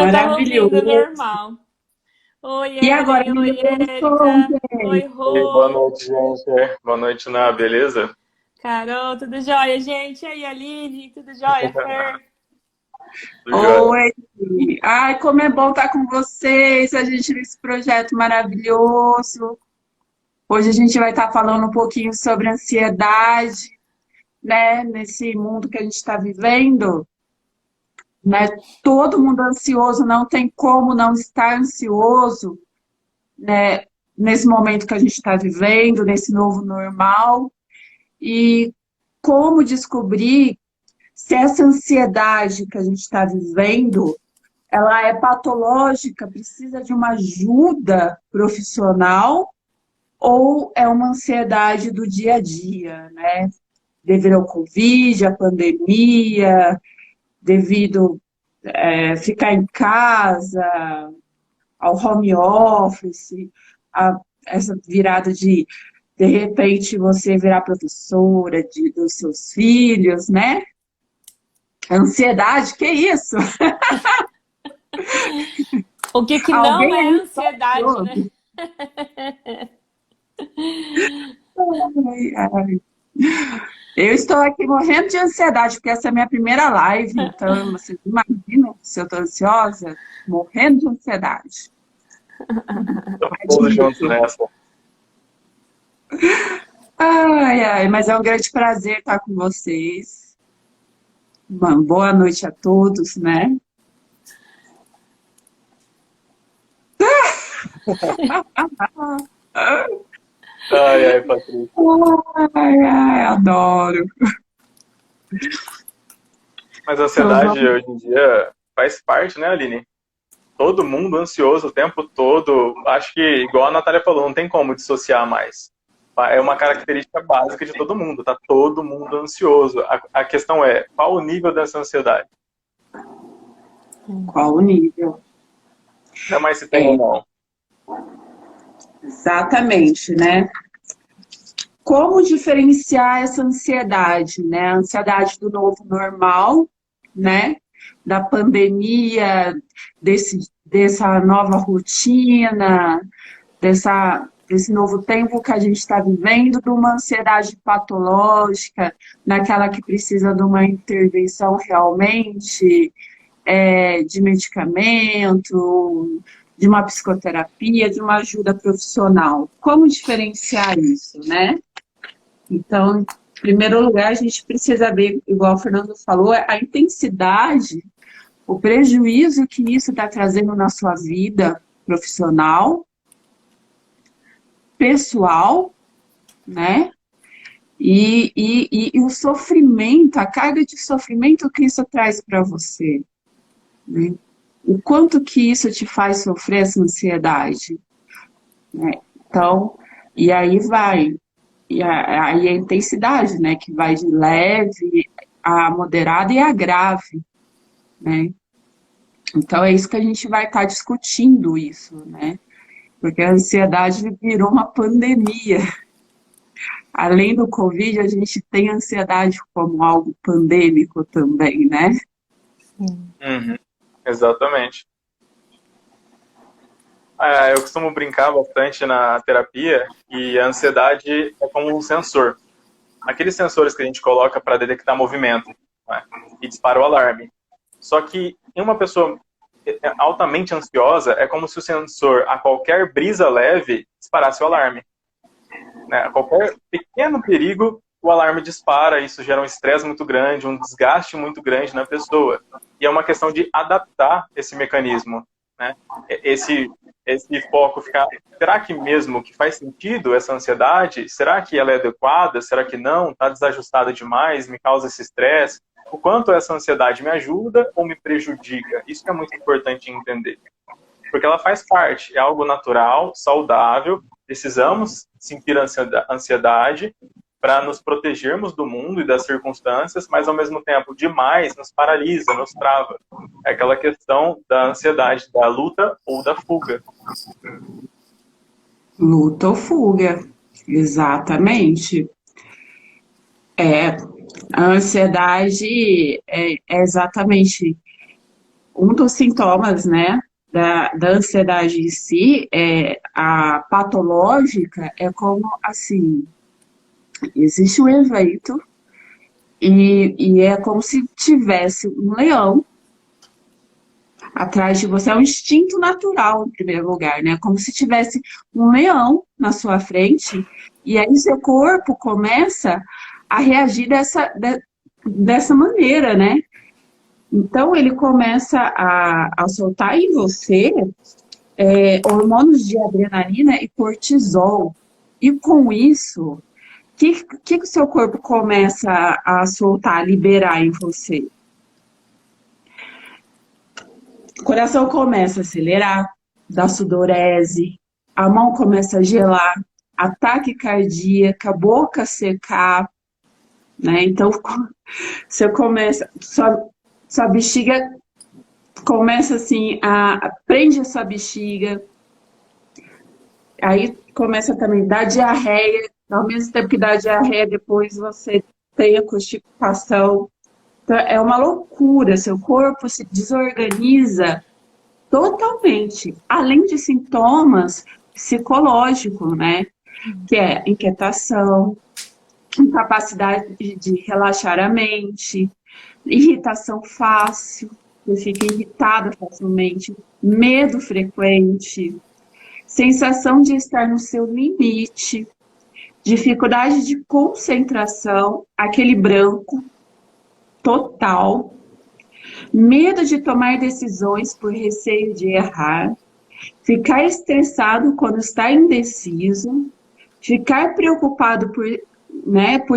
Eu tava ouvindo Maravilhoso. normal. Oi, E agora, Ellen. Oi, meninas, Érica. Oi, Ei, boa Rô. noite, gente. Boa noite, Ná, beleza? Carol, tudo jóia, gente? E aí, Aline, tudo jóia? Fer? Tudo jóia. oi. Ai, como é bom estar com vocês, a gente nesse projeto maravilhoso. Hoje a gente vai estar falando um pouquinho sobre ansiedade, né? Nesse mundo que a gente está vivendo, né? Todo mundo ansioso, não tem como não estar ansioso, né? Nesse momento que a gente está vivendo, nesse novo normal. E como descobrir se essa ansiedade que a gente está vivendo, ela é patológica, precisa de uma ajuda profissional ou é uma ansiedade do dia a dia, né? Devido ao Covid, à pandemia, devido ficar em casa, ao home office, a essa virada de repente, você virar professora dos seus filhos, né? Ansiedade, que isso? O que que não Alguém é aí está ansiedade, né? ansioso? Ai, ai. Eu estou aqui morrendo de ansiedade, porque essa é a minha primeira live, então vocês imaginam se eu estou ansiosa? Morrendo de ansiedade. Estamos todos juntos Admito. nessa. Ai, ai, mas é um grande prazer estar com vocês. Uma boa noite a todos, né? Ai, ai, Patrícia. Ai, ai, adoro. Mas a Então, ansiedade hoje em dia faz parte, né, Aline? Todo mundo ansioso o tempo todo. Acho que, igual a Natália falou, não tem como dissociar mais. É uma característica básica de todo mundo. Tá todo mundo ansioso. A questão é, qual o nível dessa ansiedade? qual o nível? Não é mais se tem ou É, não. exatamente, né? Como diferenciar essa ansiedade, né? A ansiedade do novo normal, né? Da pandemia, dessa nova rotina, desse novo tempo que a gente está vivendo, de uma ansiedade patológica, naquela que precisa de uma intervenção realmente, de medicamento, de uma psicoterapia, de uma ajuda profissional. Como diferenciar isso, né? Então, em primeiro lugar, a gente precisa ver, igual o Fernando falou, a intensidade, o prejuízo que isso está trazendo na sua vida profissional, pessoal, né? E o sofrimento, a carga de sofrimento que isso traz para você, né? O quanto que isso te faz sofrer essa ansiedade, né? Então, e aí vai. Aí a intensidade, né? Que vai de leve a moderada e a grave, né? Então é isso que a gente vai estar discutindo isso, né? Porque a ansiedade virou uma pandemia. Além do Covid, a gente tem a ansiedade como algo pandêmico também, né? Uhum, exatamente. Eu costumo brincar bastante na terapia que a ansiedade é como um sensor. Aqueles sensores que a gente coloca para detectar movimento, né, e dispara o alarme. Só que em uma pessoa altamente ansiosa, é como se o sensor, a qualquer brisa leve, disparasse o alarme. Né? A qualquer pequeno perigo, o alarme dispara, isso gera um estresse muito grande, um desgaste muito grande na pessoa. E é uma questão de adaptar esse mecanismo. Né? Esse foco ficar... Será que mesmo que faz sentido essa ansiedade? Será que ela é adequada? Será que não? Está desajustada demais? Me causa esse estresse? O quanto essa ansiedade me ajuda ou me prejudica? Isso que é muito importante entender. Porque ela faz parte, é algo natural, saudável, precisamos sentir ansiedade para nos protegermos do mundo e das circunstâncias, mas ao mesmo tempo, demais nos paralisa, nos trava. É aquela questão da ansiedade, da luta ou da fuga. Luta ou fuga, exatamente. A ansiedade é exatamente um dos sintomas, né, da ansiedade em si, a patológica, é como, assim, existe um evento e é como se tivesse um leão atrás de você, é um instinto natural, em primeiro lugar, né? Como se tivesse um leão na sua frente, e aí seu corpo começa a reagir dessa maneira, né? Então ele começa a soltar em você hormônios de adrenalina e cortisol. E com isso, o que o seu corpo começa a soltar, a liberar em você? O coração começa a acelerar, dá sudorese, a mão começa a gelar, ataque cardíaco, a boca secar, né? Então, você começa, sua bexiga começa assim, prende a sua bexiga, aí começa também a dar diarreia, ao mesmo tempo que dá diarreia, depois você tem a constipação. Então, é uma loucura, seu corpo se desorganiza totalmente, além de sintomas psicológicos, né? Que é inquietação, incapacidade de relaxar a mente, irritação fácil, você fica irritada facilmente, medo frequente, sensação de estar no seu limite, dificuldade de concentração, aquele branco total, medo de tomar decisões por receio de errar, ficar estressado quando está indeciso, ficar preocupado por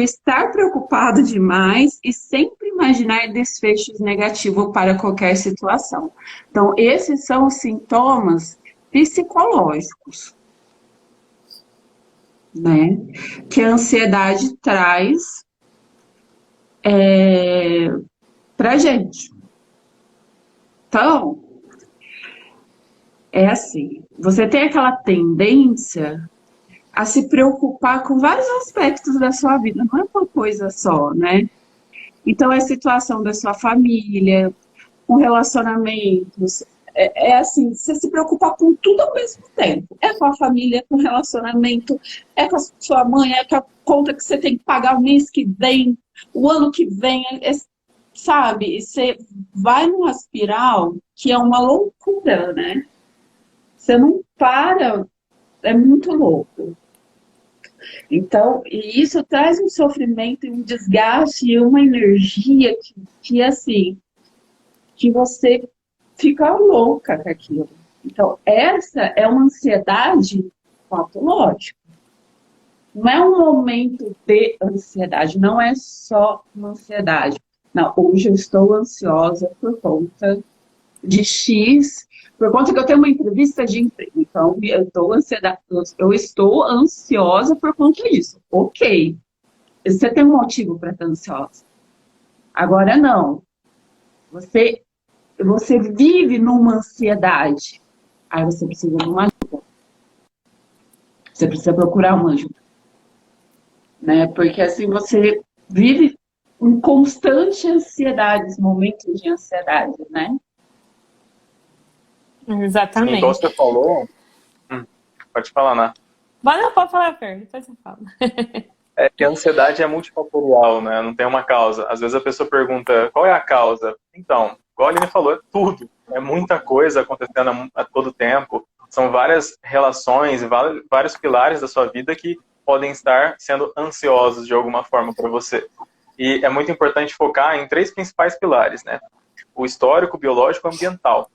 estar preocupado demais e sempre imaginar desfechos negativos para qualquer situação. Então, esses são os sintomas psicológicos, né, que a ansiedade traz pra gente. Então, é assim, você tem aquela tendência a se preocupar com vários aspectos da sua vida, não é uma coisa só, né? Então, é a situação da sua família, com relacionamentos, assim, você se preocupa com tudo ao mesmo tempo. É com a família, é com o relacionamento, é com a sua mãe, é com a conta que você tem que pagar o mês que vem, o ano que vem, sabe? E você vai numa espiral que é uma loucura, né? Você não para, é muito louco. Então, e isso traz um sofrimento, um desgaste e uma energia que assim, que você fica louca com aquilo. Então, essa é uma ansiedade patológica. Não é um momento de ansiedade, não é só uma ansiedade. Não, hoje eu estou ansiosa por conta de X, por conta que eu tenho uma entrevista de emprego. Então, eu estou ansiosa por conta disso. Ok. Você tem um motivo para estar ansiosa. Agora, não. Você vive numa ansiedade. Aí você precisa de uma ajuda. Você precisa procurar uma ajuda. Né? Porque assim você vive em constante ansiedade, momentos de ansiedade, né? Exatamente. Sim, igual você falou. Pode falar, né? Não, pode falar, Fer, depois você fala. É que a ansiedade é multifatorial, né? Não tem uma causa. Às vezes a pessoa pergunta, qual é a causa? Então, igual a Aline falou, é tudo. É muita coisa acontecendo a todo tempo. São várias relações e vários pilares da sua vida que podem estar sendo ansiosos de alguma forma para você. E é muito importante focar em 3 principais pilares, né? O histórico, biológico e ambiental.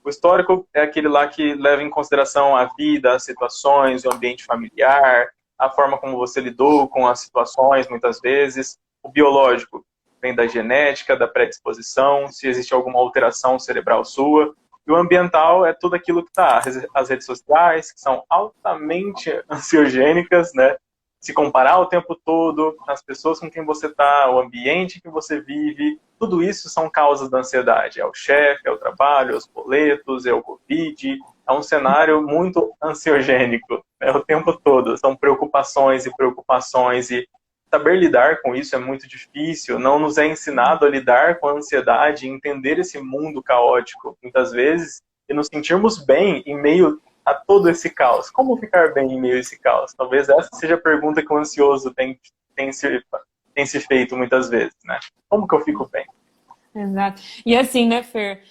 O histórico é aquele lá que leva em consideração a vida, as situações, o ambiente familiar, a forma como você lidou com as situações, muitas vezes. O biológico vem da genética, da predisposição, se existe alguma alteração cerebral sua. E o ambiental é tudo aquilo que está. As redes sociais, que são altamente ansiogênicas, né? Se comparar o tempo todo, as pessoas com quem você está, o ambiente que você vive, tudo isso são causas da ansiedade. É o chefe, é o trabalho, é os boletos, é o Covid. É um cenário muito ansiogênico, né, o tempo todo. São preocupações e preocupações e saber lidar com isso é muito difícil, não nos é ensinado a lidar com a ansiedade, entender esse mundo caótico, muitas vezes, e nos sentirmos bem em meio a todo esse caos. Como ficar bem em meio a esse caos? Talvez essa seja a pergunta que o ansioso tem se feito muitas vezes, né? Como que eu fico bem? Exato. E assim, né, Fer?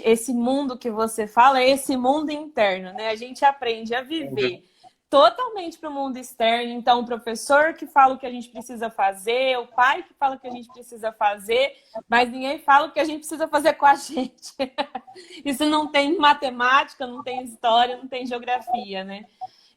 Esse mundo que você fala é esse mundo interno, né? A gente aprende a viver totalmente para o mundo externo. Então, o professor que fala o que a gente precisa fazer, o pai que fala o que a gente precisa fazer, mas ninguém fala o que a gente precisa fazer com a gente. Isso não tem matemática, não tem história, não tem geografia, né?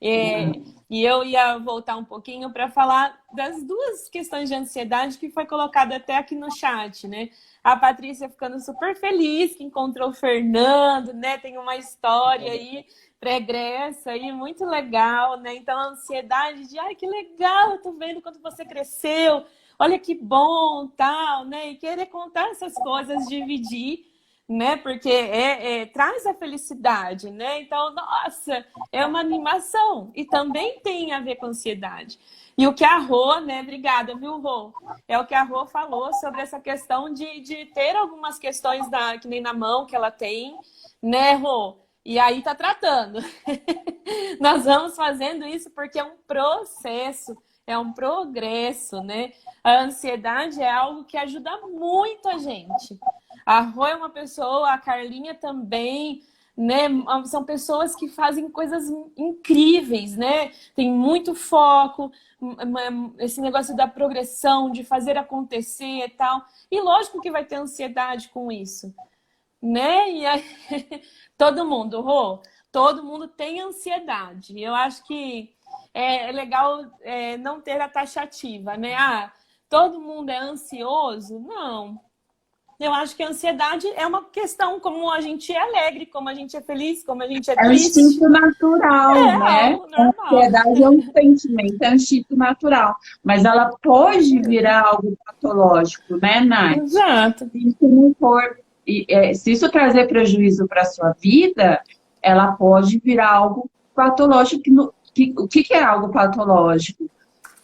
E eu ia voltar um pouquinho para falar das duas questões de ansiedade que foi colocada até aqui no chat, né? A Patrícia ficando super feliz que encontrou o Fernando, né? Tem uma história aí pregressa aí, muito legal, né? Então a ansiedade de, ai, que legal, eu tô vendo quanto você cresceu, olha que bom, tal, né? E querer contar essas coisas, dividir, né? Porque traz a felicidade, né? Então, nossa, é uma animação e também tem a ver com ansiedade. E o que a Rô, né? Obrigada, viu, Rô? É o que a Rô falou sobre essa questão de ter algumas questões que nem na mão que ela tem, né, Rô? E aí tá tratando. Nós vamos fazendo isso porque é um processo, é um progresso, né? A ansiedade é algo que ajuda muito a gente. A Rô é uma pessoa, a Carlinha também, né? São pessoas que fazem coisas incríveis, né? Tem muito foco, esse negócio da progressão, de fazer acontecer e tal. E lógico que vai ter ansiedade com isso, né? E aí, todo mundo, Rô, todo mundo tem ansiedade. Eu acho que é legal não ter a taxativa, né? Ah, todo mundo é ansioso? Não. Eu acho que a ansiedade é uma questão como a gente é alegre, como a gente é feliz, como a gente é triste. É um instinto natural, né? Algo normal. A ansiedade é um sentimento, é um instinto natural. Mas ela pode virar algo patológico, né, Nath? Exato. Se isso não for, se isso trazer prejuízo para a sua vida, ela pode virar algo patológico. O que é algo patológico?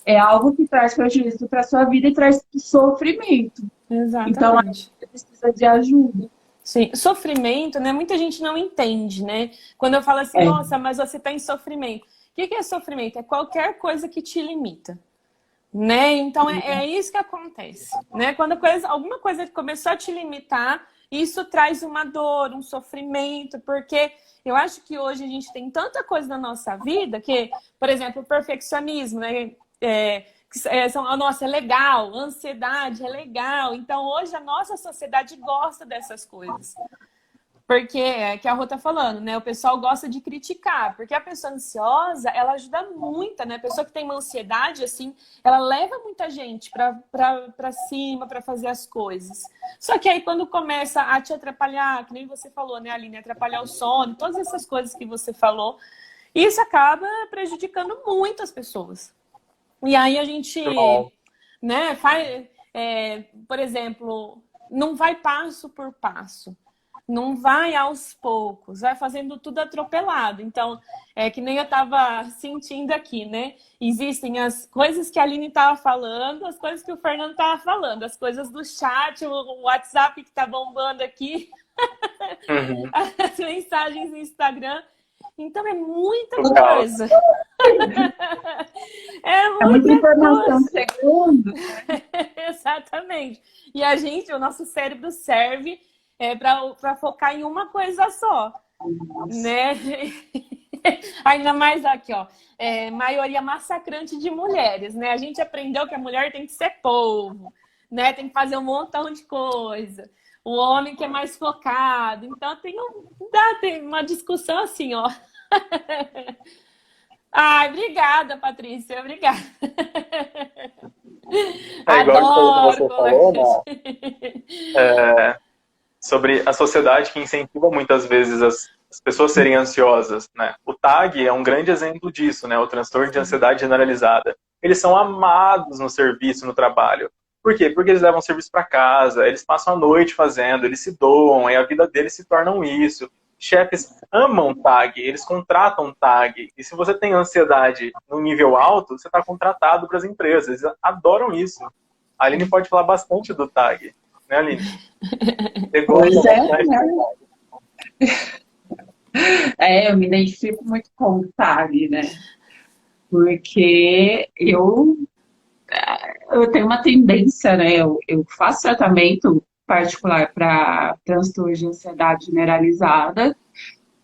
É algo que traz prejuízo para a sua vida e traz sofrimento. Exatamente. Então, a gente precisa de ajuda. Sim, sofrimento, né? Muita gente não entende, né? Quando eu falo assim, nossa, mas você está em sofrimento. O que é sofrimento? É qualquer coisa que te limita, né? Então, é isso que acontece, né? Quando alguma coisa começou a te limitar, isso traz uma dor, um sofrimento, porque eu acho que hoje a gente tem tanta coisa na nossa vida que, por exemplo, o perfeccionismo, né? Nossa, é legal, ansiedade é legal. Então, hoje a nossa sociedade gosta dessas coisas. Porque é que a Rô tá falando, né? O pessoal gosta de criticar. Porque a pessoa ansiosa, ela ajuda muito, né? A pessoa que tem uma ansiedade, assim, ela leva muita gente pra cima, pra fazer as coisas. Só que aí, quando começa a te atrapalhar, que nem você falou, né, Aline? Atrapalhar o sono, todas essas coisas que você falou, isso acaba prejudicando muito as pessoas. E aí a gente, né, faz, por exemplo, não vai passo por passo, não vai aos poucos, vai fazendo tudo atropelado. Então, é que nem eu estava sentindo aqui, né? Existem as coisas que a Aline estava falando, as coisas que o Fernando estava falando, as coisas do chat, o WhatsApp que está bombando aqui, as mensagens no Instagram. Então, é muita coisa. É muita informação chegando. Exatamente. E o nosso cérebro serve para focar em uma coisa só. Né? Ainda mais aqui, ó. Maioria massacrante de mulheres, né? A gente aprendeu que a mulher tem que ser polvo, né? Tem que fazer um montão de coisa. O homem que é mais focado. Então, tem uma discussão assim, ó. Ai, obrigada, Patrícia. Obrigada. Igual que você falou, né? Sobre a sociedade que incentiva muitas vezes as pessoas serem ansiosas, né? O TAG é um grande exemplo disso, né? O transtorno de ansiedade generalizada. Eles são amados no serviço, no trabalho. Por quê? Porque eles levam o serviço para casa, eles passam a noite fazendo, eles se doam, e a vida deles se torna isso. chefes amam tag, eles contratam tag. E se você tem ansiedade no nível alto, você está contratado para as empresas. Eles adoram isso. A Aline pode falar bastante do tag. Né, Aline? Pois é, né? Eu me identifico muito com o tag, né? Porque eu tenho uma tendência, né? Eu faço tratamento particular para transtorno de ansiedade generalizada,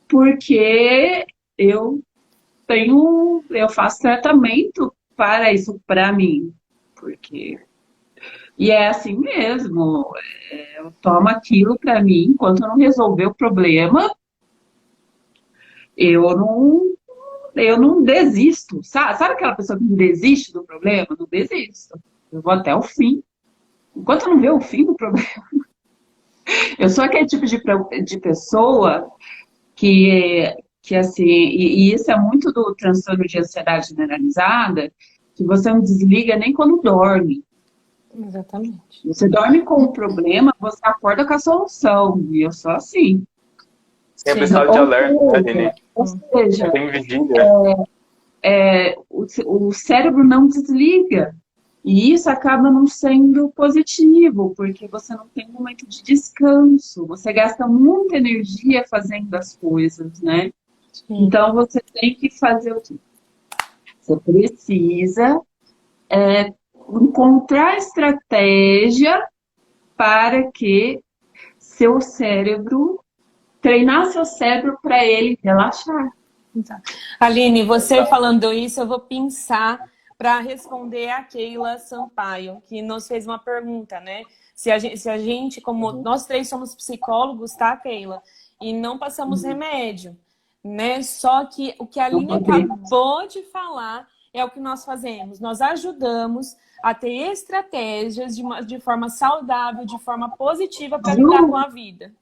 porque eu faço tratamento para isso, para mim. E é assim mesmo, eu tomo aquilo para mim, enquanto eu não resolver o problema, eu não desisto, sabe? Sabe aquela pessoa que não desiste do problema? Não desisto. Eu vou até o fim. Enquanto eu não ver o fim do problema. Eu sou aquele tipo de pessoa que assim, e isso é muito do transtorno de ansiedade generalizada, que você não desliga nem quando dorme. Exatamente. Você dorme com o problema, você acorda com a solução. E eu sou assim. Sempre estado de alerta, né, Aline? Ou seja, tem vigília. O cérebro não desliga. E isso acaba não sendo positivo, porque você não tem um momento de descanso. Você gasta muita energia fazendo as coisas, né? Sim. Então, você tem que fazer o quê? Você precisa encontrar estratégia para que treinar seu cérebro para ele relaxar. Exato. Aline, você falando isso, eu vou pensar para responder a Keila Sampaio, que nos fez uma pergunta, né? Se a gente, como nós três somos psicólogos, tá, Keila? E não passamos remédio, né? Só que o que a Aline acabou de falar é o que nós fazemos. Nós ajudamos a ter estratégias de forma saudável, de forma positiva para lidar com a vida.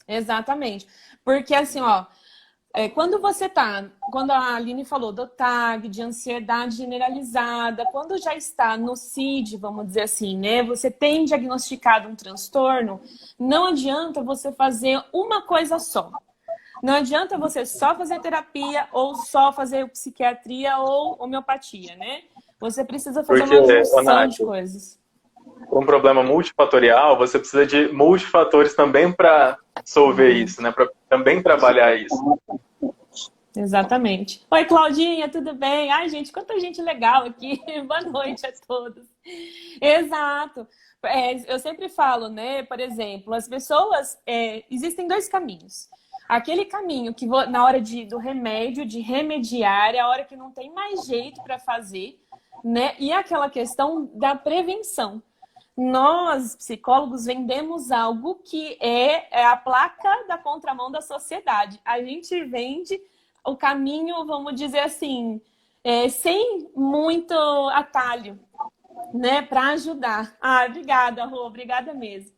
Exatamente. Porque assim, ó, quando a Aline falou do TAG, de ansiedade generalizada, quando já está no CID, vamos dizer assim, né? Você tem diagnosticado um transtorno, não adianta você fazer uma coisa só. Não adianta você só fazer terapia ou só fazer psiquiatria ou homeopatia, né? Você precisa fazer uma junção de coisas. Com um problema multifatorial, você precisa de multifatores também para resolver isso, né? Para também trabalhar isso. Exatamente. Oi, Claudinha, tudo bem? Ai, gente, quanta gente legal aqui. Boa noite a todos. Exato. Eu sempre falo, né? Por exemplo, as pessoas... existem dois caminhos. Aquele caminho que na hora do remédio, de remediar, é a hora que não tem mais jeito para fazer, né? E aquela questão da prevenção. Nós, psicólogos, vendemos algo que é a placa da contramão da sociedade. A gente vende o caminho, vamos dizer assim, sem muito atalho, né? Para ajudar. Obrigada, Rô, obrigada mesmo.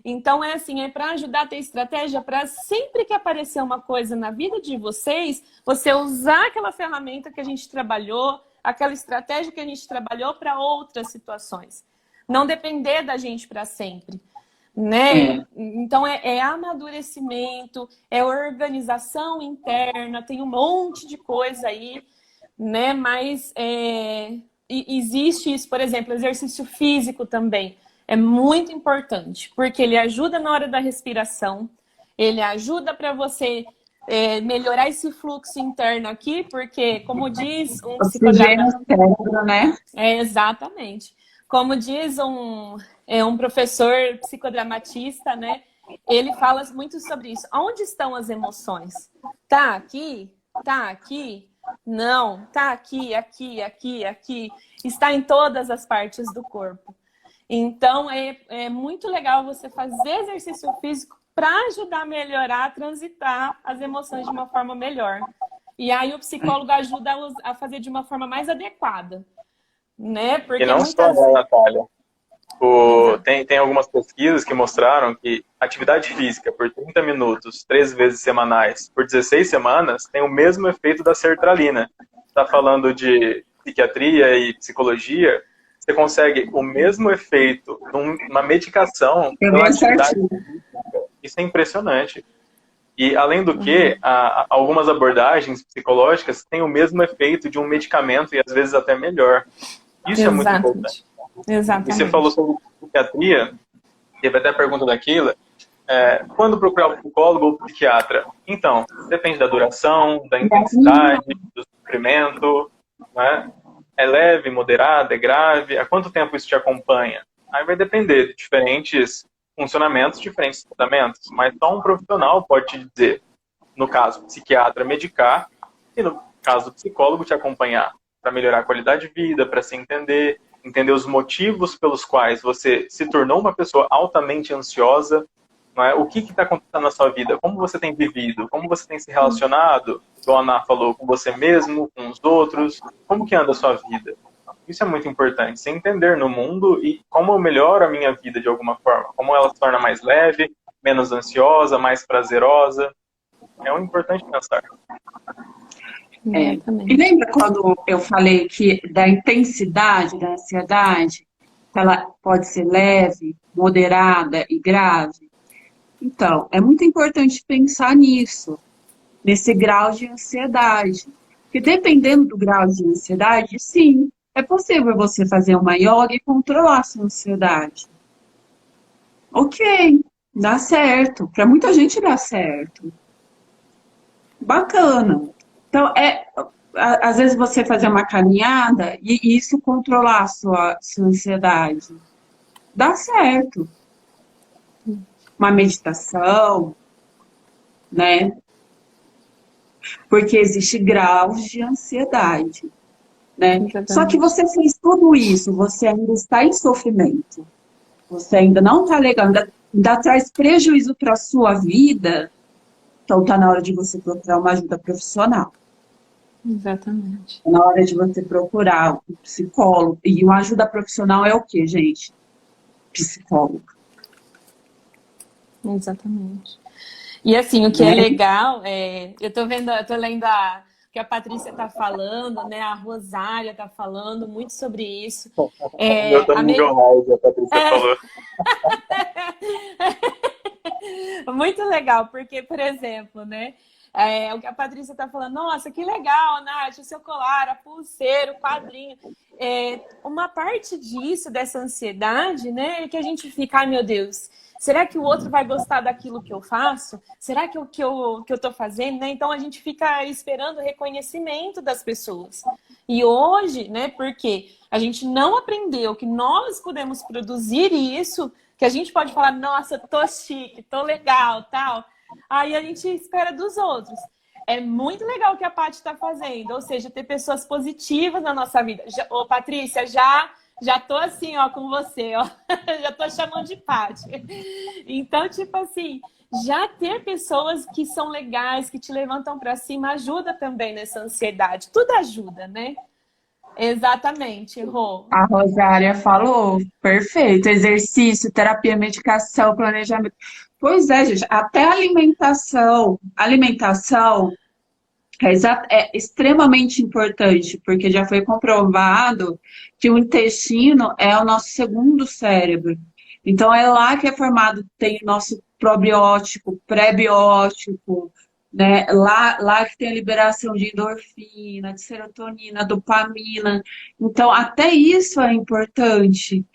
Então, é para ajudar a ter estratégia para sempre que aparecer uma coisa na vida de vocês, você usar aquela ferramenta que a gente trabalhou, aquela estratégia que a gente trabalhou para outras situações. Não depender da gente para sempre, né? Então, é amadurecimento, é organização interna, tem um monte de coisa aí, né? Mas existe isso, por exemplo, exercício físico também. É muito importante, porque ele ajuda na hora da respiração, ele ajuda para você melhorar esse fluxo interno aqui, porque, como diz um psicodramatista... né? Exatamente. Como diz um professor psicodramatista, né? Ele fala muito sobre isso. Onde estão as emoções? Tá aqui? Tá aqui? Não. Tá aqui, aqui, aqui, aqui. Está em todas as partes do corpo. Então, é muito legal você fazer exercício físico para ajudar a melhorar, a transitar as emoções de uma forma melhor. E aí o psicólogo ajuda a fazer de uma forma mais adequada. Né? Porque e não só, né, Natália? Tem algumas pesquisas que mostraram que atividade física por 30 minutos, 3 vezes semanais, por 16 semanas, tem o mesmo efeito da sertralina. Está falando de psiquiatria e psicologia, você consegue o mesmo efeito numa medicação pela atividade física. Isso é impressionante. E, além do que, algumas abordagens psicológicas têm o mesmo efeito de um medicamento e, às vezes, até melhor. Isso é muito importante. Exatamente. E você falou sobre psiquiatria, teve até a pergunta daquilo, quando procurar o psicólogo ou o psiquiatra? Então, depende da duração, da intensidade, do sofrimento, né? É leve, moderado, é grave? Há quanto tempo isso te acompanha? Aí vai depender de diferentes funcionamentos, diferentes tratamentos, mas só um profissional pode te dizer, no caso, psiquiatra, medicar, e no caso, psicólogo, te acompanhar para melhorar a qualidade de vida, para se entender os motivos pelos quais você se tornou uma pessoa altamente ansiosa, não é? O que está acontecendo na sua vida, como você tem vivido, como você tem se relacionado, igual a Ana falou, com você mesmo, com os outros, como que anda a sua vida. Isso é muito importante, se entender no mundo e como eu melhoro a minha vida de alguma forma, como ela se torna mais leve, menos ansiosa, mais prazerosa. É um importante pensar. E lembra quando eu falei que da intensidade da ansiedade, que ela pode ser leve, moderada e grave? Então, é muito importante pensar nisso, nesse grau de ansiedade. Porque dependendo do grau de ansiedade, sim, é possível você fazer uma yoga e controlar a sua ansiedade. Ok, dá certo. Para muita gente dá certo. Bacana. Então, às vezes você fazer uma caminhada e isso controlar a sua ansiedade. Dá certo. Uma meditação, né? Porque existe graus de ansiedade, né? Só que você fez tudo isso, você ainda está em sofrimento. Você ainda não está legal, ainda traz prejuízo para a sua vida. Então está na hora de você procurar uma ajuda profissional. Exatamente. Na hora de você procurar um psicólogo. E uma ajuda profissional é o quê, gente? Psicólogo. Exatamente. E assim, o que é legal, eu tô lendo o que a Patrícia está falando, né? A Rosária está falando muito sobre isso. Eu também a Patrícia falou. Muito legal, porque, por exemplo, né? O que a Patrícia está falando, nossa, que legal, Nath, o seu colar, a pulseira, o quadrinho. Uma parte disso, dessa ansiedade, né? É que a gente fica, ai meu Deus, será que o outro vai gostar daquilo que eu faço? Será que o que eu estou fazendo? Né? Então a gente fica esperando o reconhecimento das pessoas. E hoje, né, porque a gente não aprendeu que nós podemos produzir isso, que a gente pode falar, nossa, tô chique, tô legal, tal. Aí a gente espera dos outros. É muito legal o que a Paty está fazendo, ou seja, ter pessoas positivas na nossa vida. Ô, Patrícia, já tô assim, ó, com você, ó. Já tô chamando de Paty. Então, tipo assim, já ter pessoas que são legais, que te levantam para cima, ajuda também nessa ansiedade. Tudo ajuda, né? Exatamente, Rô. A Rosária falou, perfeito. Exercício, terapia, medicação, planejamento. Pois é, gente, até alimentação. Alimentação é extremamente importante, porque já foi comprovado que o intestino é o nosso segundo cérebro. Então, é lá que é formado, tem o nosso probiótico, pré-biótico, né? Lá que tem a liberação de endorfina, de serotonina, dopamina. Então, até isso é importante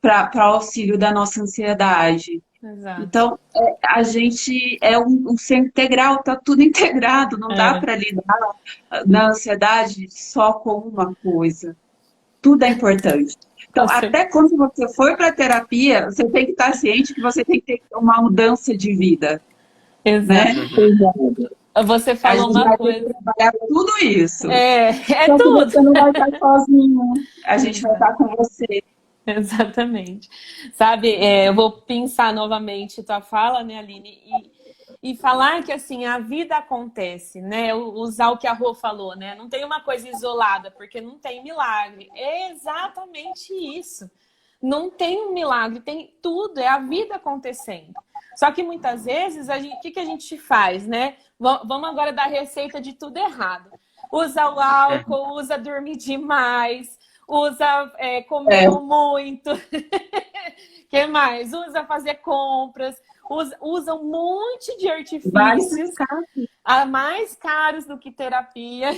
para auxílio da nossa ansiedade. Exato. Então, a gente é um ser integral, tá tudo integrado, não dá para lidar na ansiedade só com uma coisa. Tudo é importante. Então, até quando você for para a terapia, você tem que estar ciente que você tem que ter uma mudança de vida. Exato. Né? Você falou uma coisa. A gente vai trabalhar tudo isso. Só tudo. Que você não vai estar sozinho. A gente vai estar com você. Exatamente. Sabe, eu vou pensar novamente tua fala, né, Aline, e falar que, assim, a vida acontece, né, usar o que a Rô falou, né, não tem uma coisa isolada, porque não tem milagre. É exatamente isso. Não tem um milagre, tem tudo, é a vida acontecendo. Só que muitas vezes, o que a gente faz, né? Vamos agora dar receita de tudo errado. Usa o álcool, usa dormir demais, usa comer muito. Que mais? Usa fazer compras, usa um monte de Vários artifícios, casos. mais caros do que terapia,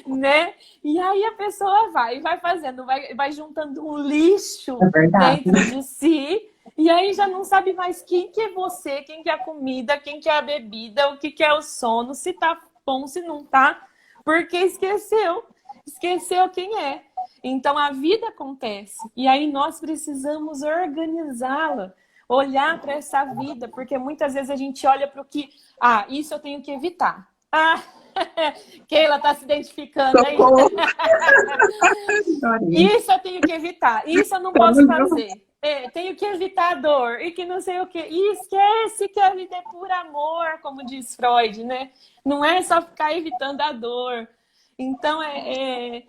né? E aí a pessoa vai fazendo, vai juntando um lixo É verdade. dentro de si, e aí já não sabe mais quem que é você, quem que é a comida, quem que é a bebida, o que que é o sono, se tá bom, se não tá, porque esqueceu quem é. Então a vida acontece, e aí nós precisamos organizá-la, olhar para essa vida, porque muitas vezes a gente olha para o que, isso eu tenho que evitar. Keila tá se identificando aí. Socorro. Isso eu tenho que evitar, isso eu não posso fazer. Tenho que evitar a dor e que não sei o quê. E esquece que a vida é por amor, como diz Freud, né? Não é só ficar evitando a dor. Então, é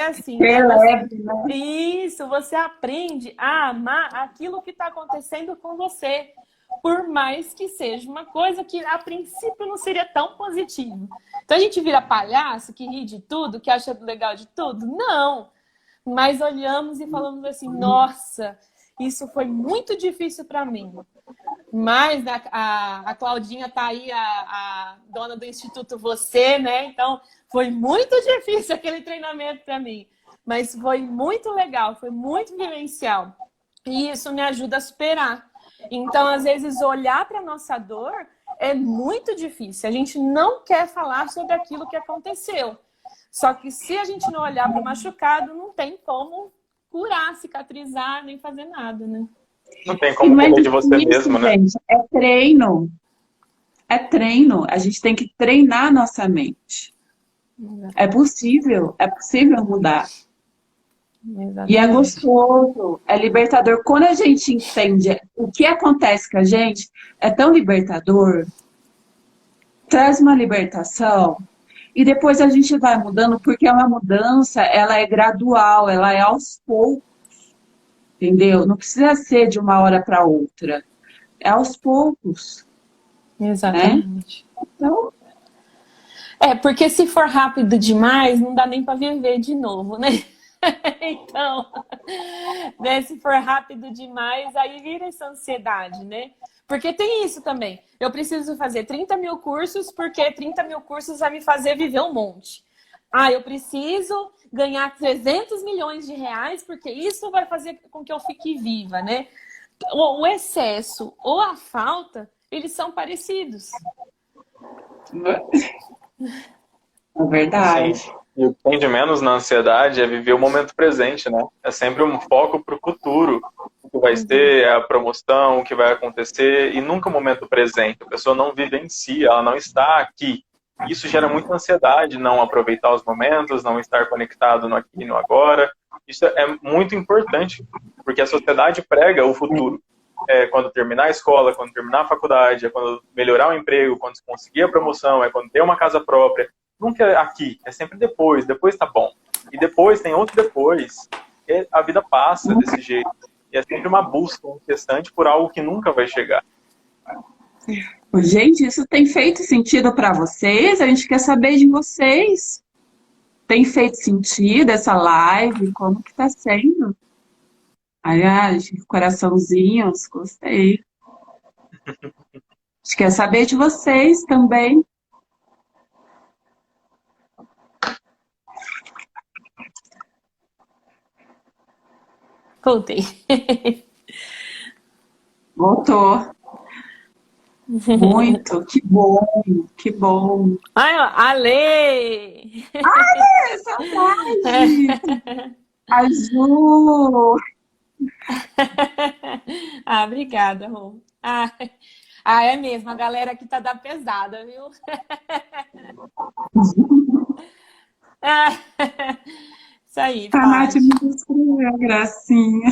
assim, né? Leve, né? Isso, você aprende a amar aquilo que está acontecendo com você. Por mais que seja uma coisa que a princípio não seria tão positiva. Então a gente vira palhaço, que ri de tudo, que acha legal de tudo? Não! Mas olhamos e falamos assim, nossa, isso foi muito difícil para mim. Mas né, a Claudinha tá aí, a dona do Instituto Você, né? Então, foi muito difícil aquele treinamento para mim. Mas foi muito legal, foi muito vivencial. E isso me ajuda a superar. Então, às vezes, olhar para a nossa dor é muito difícil. A gente não quer falar sobre aquilo que aconteceu. Só que se a gente não olhar para o machucado, não tem como curar, cicatrizar, nem fazer nada, né? Não tem como cuidar de você isso, mesmo, né? gente, é treino. É treino. A gente tem que treinar a nossa mente. É possível mudar. Exatamente. E é gostoso, é libertador. Quando a gente entende o que acontece com a gente, é tão libertador, traz uma libertação, e depois a gente vai mudando, porque é uma mudança, ela é gradual, ela é aos poucos, entendeu? Não precisa ser de uma hora para outra, é aos poucos. Exatamente. Né? Então, porque se for rápido demais, não dá nem para viver de novo, né? Então, né, se for rápido demais, aí vira essa ansiedade, né? Porque tem isso também. Eu preciso fazer 30 mil cursos, porque 30 mil cursos vai me fazer viver um monte. Eu preciso ganhar 300 milhões de reais, porque isso vai fazer com que eu fique viva, né? O excesso ou a falta, eles são parecidos. é verdade. Sim. E o que tem de menos na ansiedade é viver o momento presente, né? É sempre um foco para o futuro. O que vai ser, a promoção, o que vai acontecer, e nunca o momento presente. A pessoa não vivencia, ela não está aqui. Isso gera muita ansiedade, não aproveitar os momentos, não estar conectado no aqui e no agora. Isso é muito importante, porque a sociedade prega o futuro. Quando terminar a escola, quando terminar a faculdade, é quando melhorar o emprego, quando conseguir a promoção, é quando ter uma casa própria. Nunca é aqui, é sempre depois tá bom. E depois tem outro depois. E a vida passa desse jeito. E é sempre uma busca incessante por algo que nunca vai chegar. Gente, isso tem feito sentido para vocês? A gente quer saber de vocês. Tem feito sentido essa live? Como que tá sendo? Coraçãozinhos, gostei. A gente quer saber de vocês também. Voltei. Voltou. Muito, que bom, que bom. Ai, ó, Ale! Saudade! A Ju! Obrigada, Rô. É mesmo, a galera aqui tá da pesada, viu? Isso aí, A Nath Paty. me descreveu, gracinha.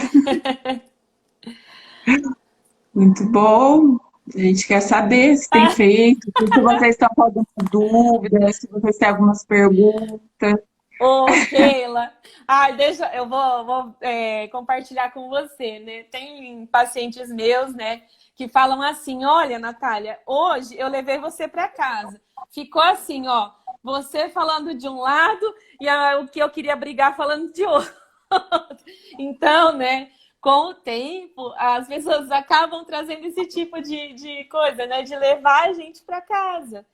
Muito bom. A gente quer saber se tem feito, se vocês estão com alguma dúvida, se vocês têm algumas perguntas. Ô, Keila, eu vou compartilhar com você, né? Tem pacientes meus, né, que falam assim, olha, Natália, hoje eu levei você para casa. Ficou assim, ó, você falando de um lado e o que eu queria brigar falando de outro. Então, né, com o tempo, as pessoas acabam trazendo esse tipo de coisa, né? De levar a gente para casa.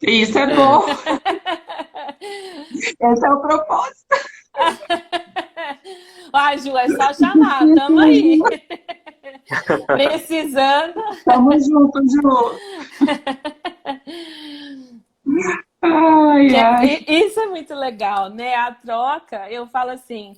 Isso é bom. Esse é o propósito. Ah, Ju, é só chamar, tamo aí. Precisando. Tamo junto, Ju. Ai, ai. Isso é muito legal, né? A troca, eu falo assim,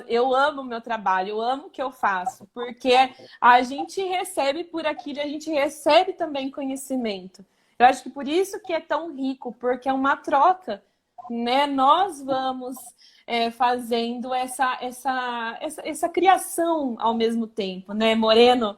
eu amo o meu trabalho, eu amo o que eu faço, porque a gente recebe por aquilo, a gente recebe também conhecimento. Eu acho que por isso que é tão rico, porque é uma troca, né? Nós vamos fazendo essa criação ao mesmo tempo, né? Moreno,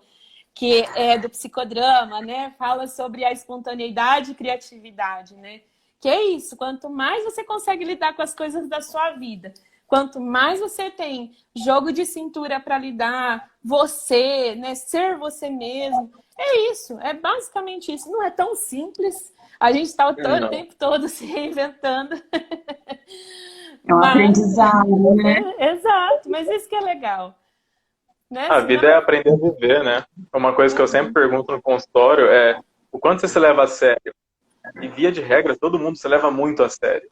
que é do psicodrama, né? Fala sobre a espontaneidade e criatividade, né? Que é isso, quanto mais você consegue lidar com as coisas da sua vida, quanto mais você tem jogo de cintura para lidar, você, né? Ser você mesmo. É isso, é basicamente isso. Não é tão simples. A gente está o tempo todo se reinventando. É um aprendizado, né? Exato, mas isso que é legal. Né? A vida é aprender a viver, né? Uma coisa que eu sempre pergunto no consultório é o quanto você se leva a sério. E via de regra, todo mundo se leva muito a sério.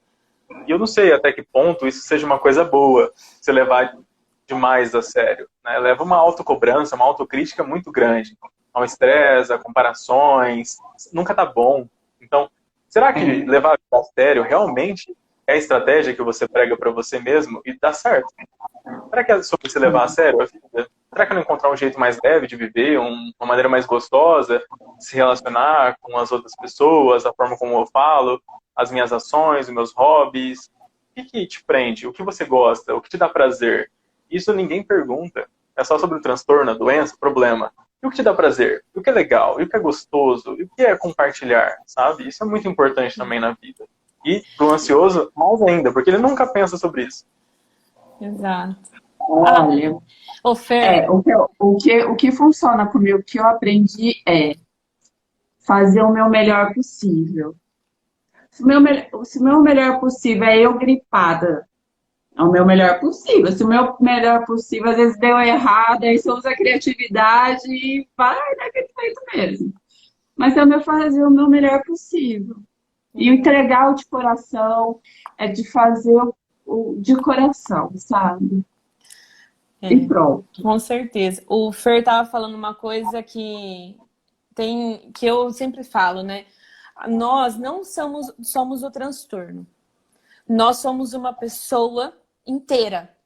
E eu não sei até que ponto isso seja uma coisa boa, se levar demais a sério, né? Leva uma autocobrança, uma autocrítica muito grande. Ao estresse, a comparações, nunca tá bom. Então, será que levar a vida a sério realmente é a estratégia que você prega para você mesmo e dá certo? Será que é sobre se levar a sério a vida? Será que não encontrar um jeito mais leve de viver, uma maneira mais gostosa de se relacionar com as outras pessoas, a forma como eu falo, as minhas ações, os meus hobbies? O que te prende? O que você gosta? O que te dá prazer? Isso ninguém pergunta. É só sobre o transtorno, a doença, o problema. E o que te dá prazer? E o que é legal? E o que é gostoso? E o que é compartilhar? Sabe? Isso é muito importante também na vida. E pro ansioso, mais ainda, porque ele nunca pensa sobre isso. Exato. Olha, Fer... o que funciona comigo, o que eu aprendi é fazer o meu melhor possível. Se o meu melhor possível é eu gripada, é o meu melhor possível. Se o meu melhor possível às vezes deu errado, aí você usa a criatividade e vai daquele jeito mesmo. Mas é o meu fazer o meu melhor possível. E entregar o de coração é de fazer o de coração, sabe? E pronto. Com certeza. O Fer estava falando uma coisa que eu sempre falo, né? Nós não somos o transtorno. Nós somos uma pessoa inteira.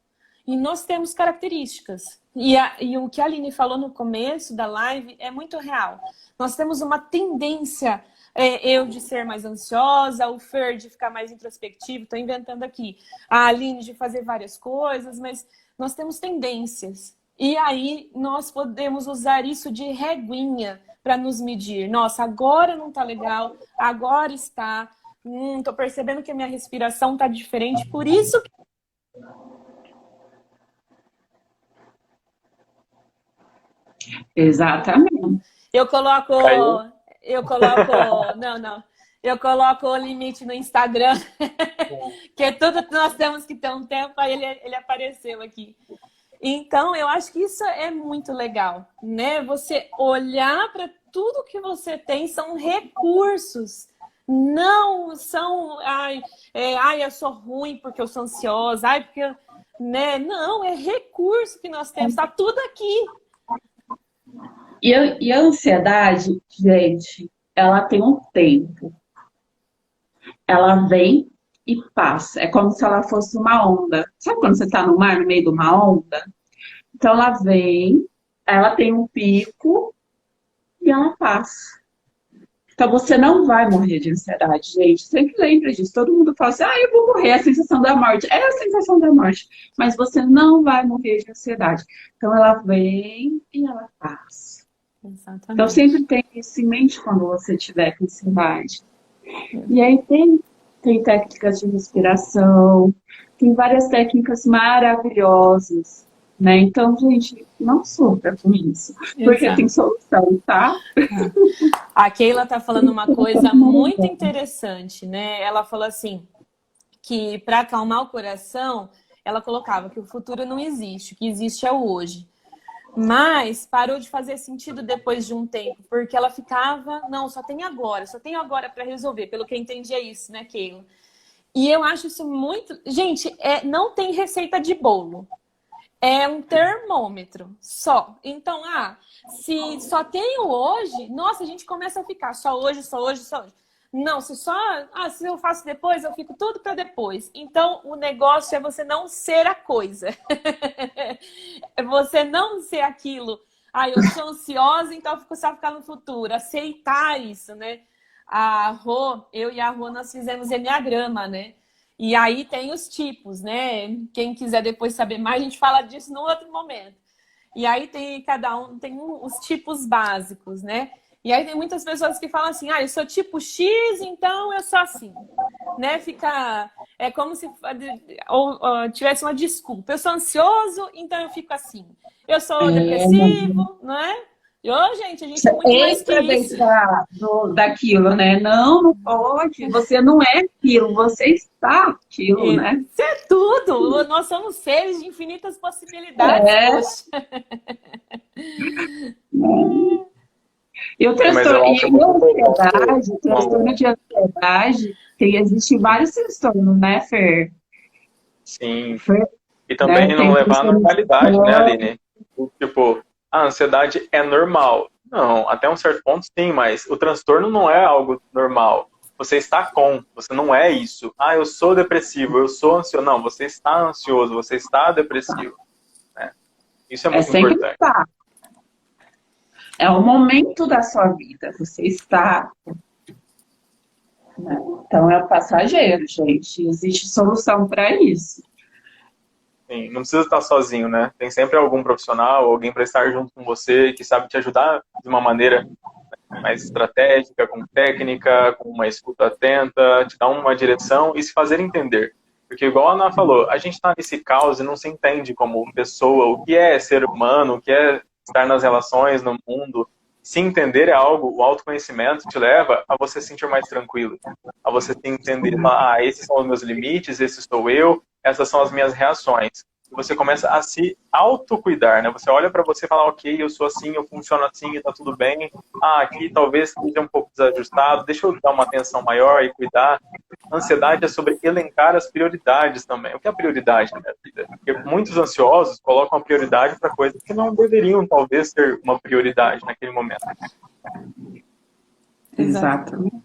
E nós temos características. E o que a Aline falou no começo da live é muito real. Nós temos uma tendência, eu de ser mais ansiosa, o Fer de ficar mais introspectivo, estou inventando aqui. A Aline de fazer várias coisas, mas nós temos tendências. E aí nós podemos usar isso de reguinha para nos medir. Nossa, agora não está legal, agora está. Tô percebendo que a minha respiração tá diferente, por isso que... Exatamente. Eu coloco... Eu coloco o limite no Instagram, que é tudo que nós temos que ter um tempo, aí ele apareceu aqui. Então, eu acho que isso é muito legal, né? Você olhar para tudo que você tem, são recursos. Não são, eu sou ruim porque eu sou ansiosa, porque, né? Não, é recurso que nós temos, está tudo aqui. E a ansiedade, gente, ela tem um tempo. Ela vem e passa. É como se ela fosse uma onda. Sabe quando você está no mar, no meio de uma onda? Então ela vem, ela tem um pico e ela passa. Então você não vai morrer de ansiedade, gente. Sempre lembre disso. Todo mundo fala assim, eu vou morrer, é a sensação da morte. É a sensação da morte. Mas você não vai morrer de ansiedade. Então ela vem e ela passa. Exatamente. Então sempre tenha isso em mente quando você tiver com ansiedade. E aí tem técnicas de respiração, tem várias técnicas maravilhosas, né? Então, gente, não sofra com isso, porque tem solução, tá? A Keila tá falando uma coisa muito interessante, né? Ela falou assim, que para acalmar o coração, ela colocava que o futuro não existe, o que existe é o hoje. Mas parou de fazer sentido depois de um tempo, porque ela ficava, não, só tenho agora para resolver. Pelo que eu entendi é isso, né, Keila? E eu acho isso muito... Gente, não tem receita de bolo. É um termômetro só. Então, se só tenho hoje, nossa, a gente começa a ficar só hoje, só hoje, só hoje. Não, se eu faço depois, eu fico tudo para depois. Então, o negócio é você não ser a coisa. É você não ser aquilo. Eu sou ansiosa, então eu fico só ficar no futuro. Aceitar isso, né? Eu e a Rô, nós fizemos enneagrama, né? E aí tem os tipos, né? Quem quiser depois saber mais, a gente fala disso no outro momento. E aí cada um tem os tipos básicos, né? E aí tem muitas pessoas que falam assim, eu sou tipo X, então eu sou assim. Né? É como se tivesse uma desculpa. Eu sou ansioso, então eu fico assim. Eu sou depressivo, não é? Gente, a gente é muito mais que isso. Daquilo, né? Não pode. Você não é aquilo, você está aquilo, né? Isso é tudo. Nós somos seres de infinitas possibilidades. E o transtorno de ansiedade, existem vários transtornos, né, Fer? Sim. E também não levar a normalidade, né, Aline? Tipo, a ansiedade é normal. Não, até um certo ponto sim, mas o transtorno não é algo normal. Você está você não é isso. Eu sou depressivo, eu sou ansioso. Não, você está ansioso, você está depressivo. Né? Isso é muito importante. É o momento da sua vida, você está. Né? Então é passageiro, gente. Existe solução para isso. Sim, não precisa estar sozinho, né? Tem sempre algum profissional, alguém para estar junto com você, que sabe te ajudar de uma maneira mais estratégica, com técnica, com uma escuta atenta, te dar uma direção e se fazer entender. Porque igual a Ana falou, a gente está nesse caos e não se entende como pessoa, o que é ser humano, o que é estar nas relações, no mundo. Se entender é algo, o autoconhecimento te leva a você se sentir mais tranquilo, a você se entender, esses são os meus limites, esse sou eu, essas são as minhas reações. E você começa a se autocuidar, né? Você olha para você e fala, ok, eu sou assim, eu funciono assim, tá tudo bem. Aqui talvez esteja um pouco desajustado, deixa eu dar uma atenção maior e cuidar. A ansiedade é sobre elencar as prioridades também. O que é a prioridade na minha vida? Porque muitos ansiosos colocam a prioridade para coisas que não deveriam, talvez, ser uma prioridade naquele momento. Exatamente.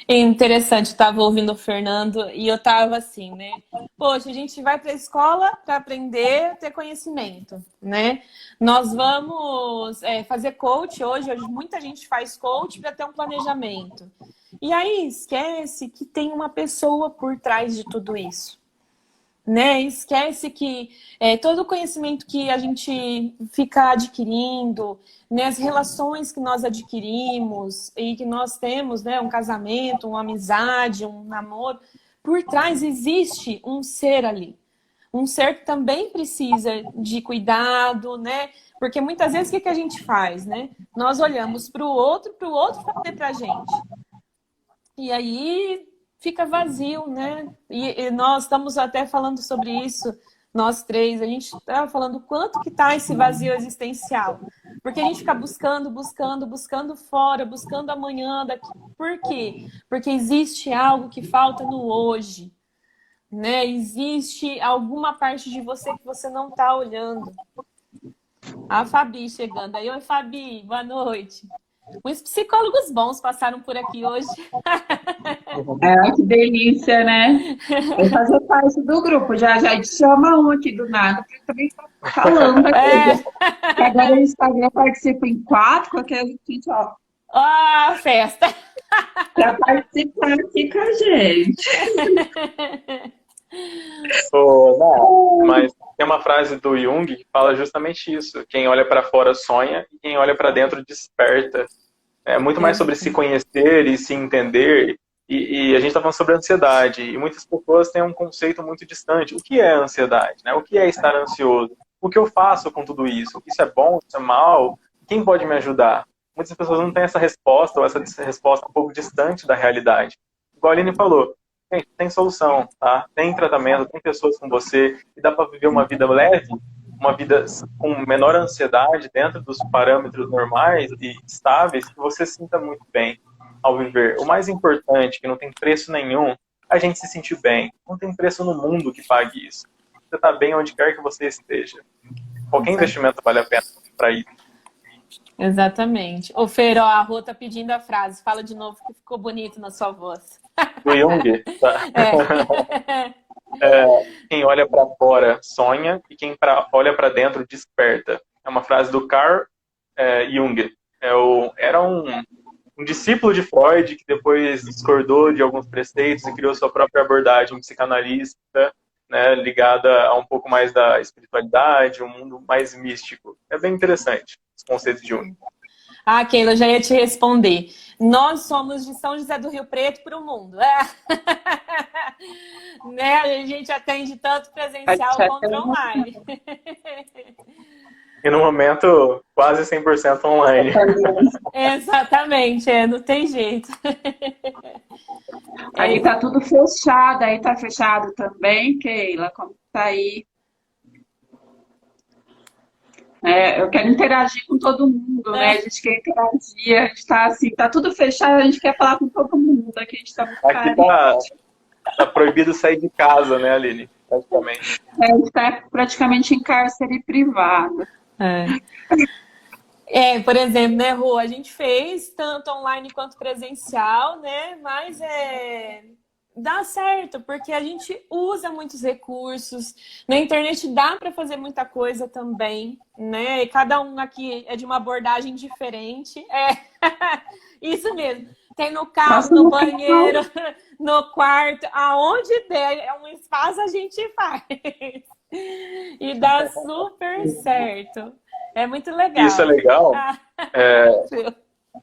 Interessante, estava ouvindo o Fernando e eu estava assim, né? Poxa, a gente vai para a escola para aprender, ter conhecimento, né? Nós vamos fazer coach hoje muita gente faz coach para ter um planejamento. E aí esquece que tem uma pessoa por trás de tudo isso. Né? Esquece que todo o conhecimento que a gente fica adquirindo, né? As relações que nós adquirimos e que nós temos, né? Um casamento, uma amizade, um namoro, por trás existe um ser ali. Um ser que também precisa de cuidado, né? Porque muitas vezes o que a gente faz, né? Nós olhamos para o outro fazer para a gente. E aí fica vazio, né? E nós estamos até falando sobre isso, nós três. A gente está falando quanto que está esse vazio existencial. Porque a gente fica buscando fora, buscando amanhã, daqui. Por quê? Porque existe algo que falta no hoje. Né? Existe alguma parte de você que você não está olhando. A Fabi chegando aí. Oi, Fabi, boa noite. Os psicólogos bons passaram por aqui hoje. Que delícia, né? Vou fazer parte do grupo. Já te chama um aqui do nada, porque eu também estou falando aqui. Agora o Instagram participa em 4, qualquer gente, festa! Para participar aqui com a gente. Mas tem uma frase do Jung que fala justamente isso. Quem olha para fora sonha e quem olha para dentro desperta. É muito mais sobre se conhecer e se entender. E a gente está falando sobre ansiedade. E muitas pessoas têm um conceito muito distante. O que é ansiedade? Né? O que é estar ansioso? O que eu faço com tudo isso? Isso é bom? Isso é mal? Quem pode me ajudar? Muitas pessoas não têm essa resposta, ou essa resposta um pouco distante da realidade. Igual a Aline falou. Gente, tem solução, tá? Tem tratamento, tem pessoas com você, e dá para viver uma vida leve uma vida com menor ansiedade dentro dos parâmetros normais e estáveis, que você se sinta muito bem ao viver. O mais importante, que não tem preço nenhum, é a gente se sentir bem. Não tem preço no mundo que pague isso. Você está bem onde quer que você esteja. Qualquer investimento vale a pena para isso. Exatamente. Ô, Fer, ó, a Rô tá pedindo a frase. Fala de novo que ficou bonito na sua voz. Do Jung, tá? Quem olha para fora sonha e quem olha para dentro desperta. É uma frase do Carl Jung. Era um discípulo de Freud que depois discordou de alguns preceitos e criou sua própria abordagem psicanalista, né, ligada a um pouco mais da espiritualidade, um mundo mais místico. É bem interessante os conceitos de Jung. Ah, Keila, eu já ia te responder. Nós somos de São José do Rio Preto para o mundo. Né? A gente atende tanto presencial quanto online. E no momento, quase 100% online. Exatamente, não tem jeito. Aí tá tudo fechado, aí tá fechado também, Keila, como tá aí? Eu quero interagir com todo mundo, né? A gente quer interagir, a gente tá assim, tá tudo fechado, a gente quer falar com todo mundo, aqui a gente tá muito Aqui tá proibido sair de casa, né, Aline? Praticamente. A gente tá praticamente em cárcere privado. Por exemplo, né, Rô, a gente fez tanto online quanto presencial, né? Mas dá certo, porque a gente usa muitos recursos. Na internet dá para fazer muita coisa também, né? E cada um aqui é de uma abordagem diferente. Isso mesmo. Tem no carro, no banheiro, no quarto, aonde der, é um espaço a gente faz. E dá super certo. É muito legal. Isso é legal.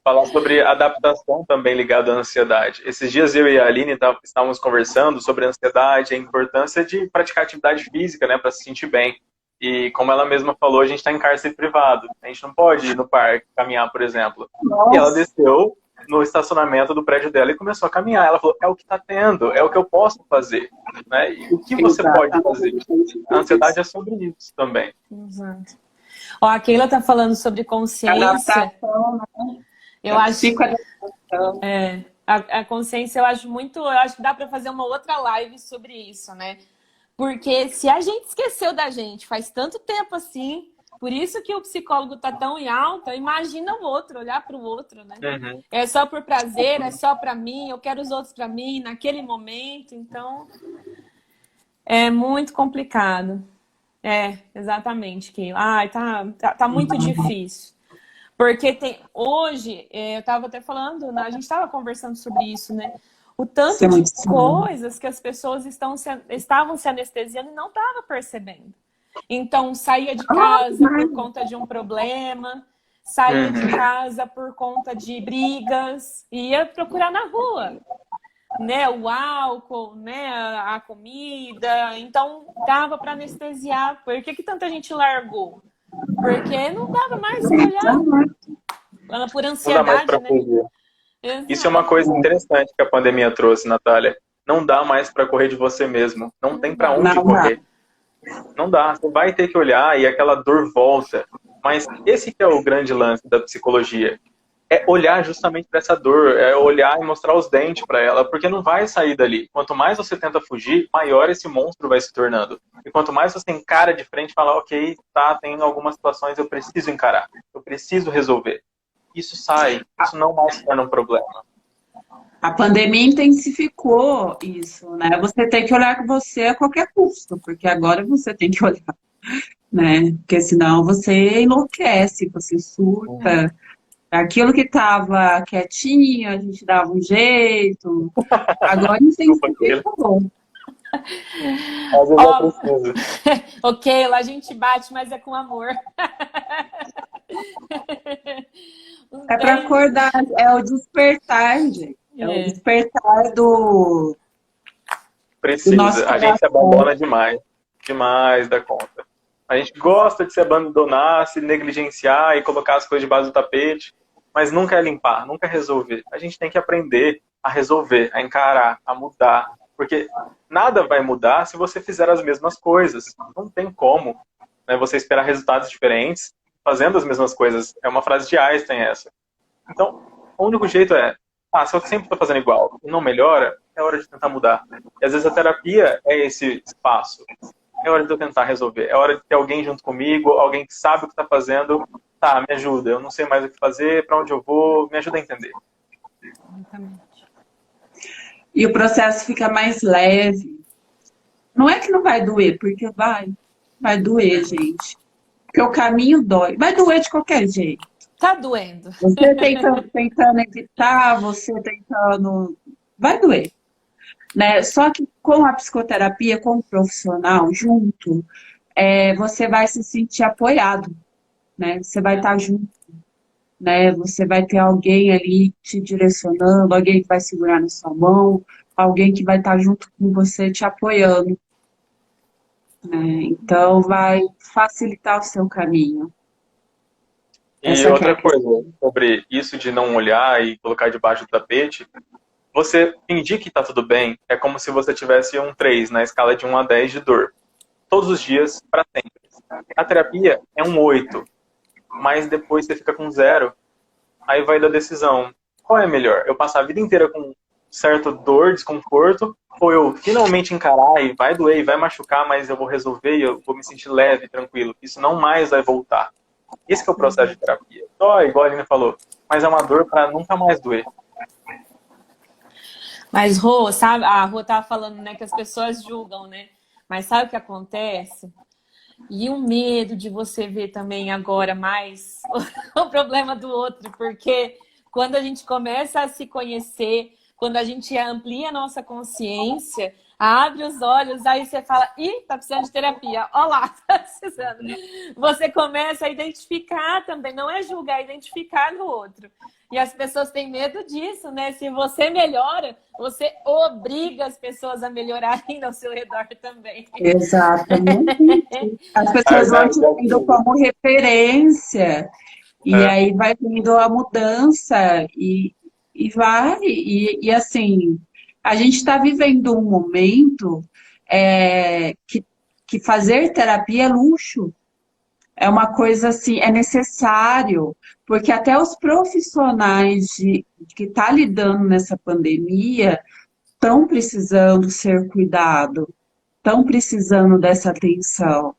Falar sobre adaptação também ligado à ansiedade. Esses dias eu e a Aline estávamos conversando sobre a ansiedade, a importância de praticar atividade física, né, para se sentir bem. E como ela mesma falou, a gente está em cárcere privado. A gente não pode ir no parque caminhar, por exemplo. Nossa. E ela desceu no estacionamento do prédio dela e começou a caminhar. Ela falou, é o que está tendo, é o que eu posso fazer. Né? E o que você pode fazer? A ansiedade é sobre isso também. Exato. Ó, a Keila tá falando sobre consciência. Adaptação, né? Eu acho a consciência, eu acho que dá para fazer uma outra live sobre isso, né? Porque se a gente esqueceu da gente faz tanto tempo assim, por isso que o psicólogo tá tão em alta, imagina o outro, olhar para o outro, né? Uhum. É só por prazer, é só para mim, eu quero os outros para mim naquele momento, então é muito complicado. Exatamente, Keila. Ai, tá muito difícil. Porque hoje, eu estava até falando, né, a gente estava conversando sobre isso, né? O tanto de coisas que as pessoas estavam se anestesiando e não estavam percebendo. Então, saía de casa por conta de um problema, saía de casa por conta de brigas, e ia procurar na rua, né? O álcool, né? A comida. Então, dava para anestesiar. Por que tanta gente largou? Porque não dava mais pra olhar por ansiedade, né? Isso é uma coisa interessante que a pandemia trouxe, Natália. Não dá mais para correr de você mesmo. Não tem para onde correr. Não dá. Você vai ter que olhar e aquela dor volta. Mas esse que é o grande lance da psicologia. É olhar justamente para essa dor. É olhar e mostrar os dentes para ela. Porque não vai sair dali. Quanto mais você tenta fugir, maior esse monstro vai se tornando. E quanto mais você encara de frente e fala, ok, tá, tem algumas situações eu preciso encarar. Eu preciso resolver. Isso sai. Isso não mais se torna um problema. A pandemia intensificou isso, né? Você tem que olhar com você a qualquer custo, porque agora você tem que olhar, né? Porque senão você enlouquece, você surta. Aquilo que estava quietinho, a gente dava um jeito. Agora intensificou. Às vezes eu preciso. Ok, lá a gente bate, mas é com amor. É para acordar, é o despertar, gente. É o despertar do Precisa. A gente se abandona demais. Demais da conta. A gente gosta de se abandonar, se negligenciar e colocar as coisas debaixo do tapete, mas nunca é limpar, nunca é resolver. A gente tem que aprender a resolver, a encarar, a mudar. Porque nada vai mudar se você fizer as mesmas coisas. Não tem como. né? Você esperar resultados diferentes fazendo as mesmas coisas. É uma frase de Einstein essa. Então, o único jeito é, se eu sempre estou fazendo igual e não melhora, é hora de tentar mudar. E às vezes a terapia é esse espaço. É hora de eu tentar resolver. É hora de ter alguém junto comigo, alguém que sabe o que está fazendo. Tá, me ajuda. Eu não sei mais o que fazer, para onde eu vou, me ajuda a entender. Exatamente. E o processo fica mais leve. Não é que não vai doer, porque vai doer, gente. Porque o caminho dói. Vai doer de qualquer jeito. Tá doendo. Você tentando evitar, você tentando. Vai doer. Né? Só que com a psicoterapia, com o profissional junto, você vai se sentir apoiado. Né? Você vai estar junto. Né? Você vai ter alguém ali te direcionando, alguém que vai segurar na sua mão, alguém que vai estar junto com você te apoiando. Né? Então, vai facilitar o seu caminho. E outra coisa, sobre isso de não olhar e colocar debaixo do tapete, você fingir que está tudo bem é como se você tivesse um 3 na escala de 1 a 10 de dor. Todos os dias, para sempre. A terapia é um 8, mas depois você fica com 0. Aí vai da decisão. Qual é melhor? Eu passar a vida inteira com certa dor, desconforto, ou eu finalmente encarar e vai doer e vai machucar, mas eu vou resolver e eu vou me sentir leve, tranquilo. Isso não mais vai voltar. Esse que é o processo de terapia. Dói, igual a Aline falou, mas é uma dor para nunca mais doer. Mas, Rô, sabe, a Rô tava falando, né, que as pessoas julgam, né? Mas sabe o que acontece? E o medo de você ver também agora mais o problema do outro, porque quando a gente começa a se conhecer, quando a gente amplia a nossa consciência, abre os olhos, aí você fala, tá precisando de terapia. Olha lá, tá precisando. Você começa a identificar também, não é julgar, é identificar no outro. E as pessoas têm medo disso, né? Se você melhora, você obriga as pessoas a melhorarem ao seu redor também. Exatamente. As pessoas vão te tendo como referência, e aí vai vindo a mudança, e vai, e assim, a gente está vivendo um momento que fazer terapia é luxo. É uma coisa assim, é necessário, porque até os profissionais que estão lidando nessa pandemia estão precisando ser cuidados, estão precisando dessa atenção.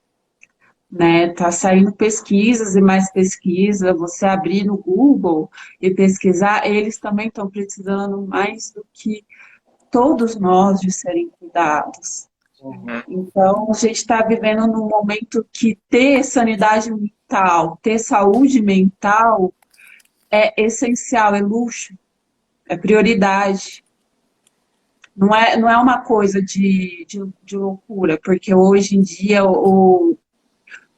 Né? Tá saindo pesquisas e mais pesquisas, você abrir no Google e pesquisar, eles também estão precisando mais do que todos nós de serem cuidados. Então, a gente está vivendo num momento que ter sanidade mental, ter saúde mental é essencial, é luxo, é prioridade. Não é uma coisa de loucura, porque hoje em dia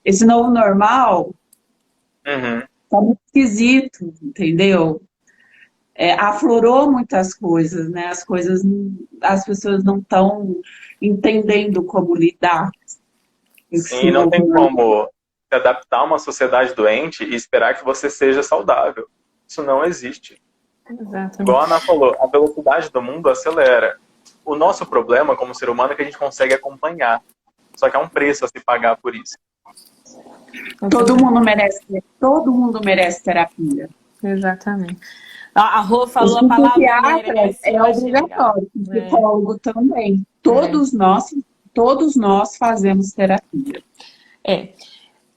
esse novo normal tá muito esquisito, entendeu? Aflorou muitas coisas, né? As pessoas não estão entendendo como lidar. Sim, não tem como se adaptar a uma sociedade doente e esperar que você seja saudável. Isso não existe. Exatamente. Igual a Ana falou, a velocidade do mundo acelera. O nosso problema como ser humano é que a gente consegue acompanhar. Só que há um preço a se pagar por isso. Todo mundo merece terapia. Exatamente. A Rô falou a palavra merece, é obrigatório, o psicólogo também. Todos nós fazemos terapia.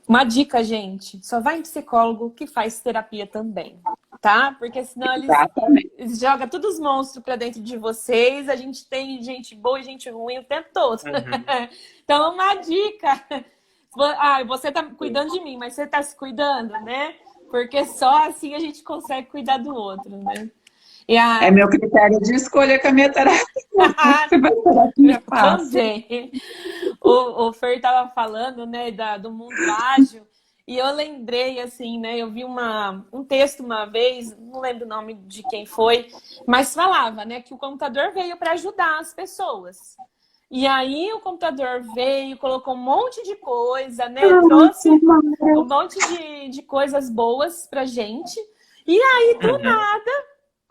Uma dica, gente, só vai em psicólogo que faz terapia também, tá? Porque senão eles jogam todos os monstros pra dentro de vocês, a gente tem gente boa e gente ruim o tempo todo. Então, uma dica. Você tá cuidando de mim, mas você tá se cuidando, né? Porque só assim a gente consegue cuidar do outro, né? É meu critério de escolha com a minha terapia. Você vai terapia fácil. Também. O Fer tava falando, né, do mundo ágil, e eu lembrei, assim, né, eu vi um texto uma vez, não lembro o nome de quem foi, mas falava, né, que o computador veio para ajudar as pessoas. E aí o computador veio, colocou um monte de coisa, né? Trouxe um monte de coisas boas pra gente. E aí, do nada,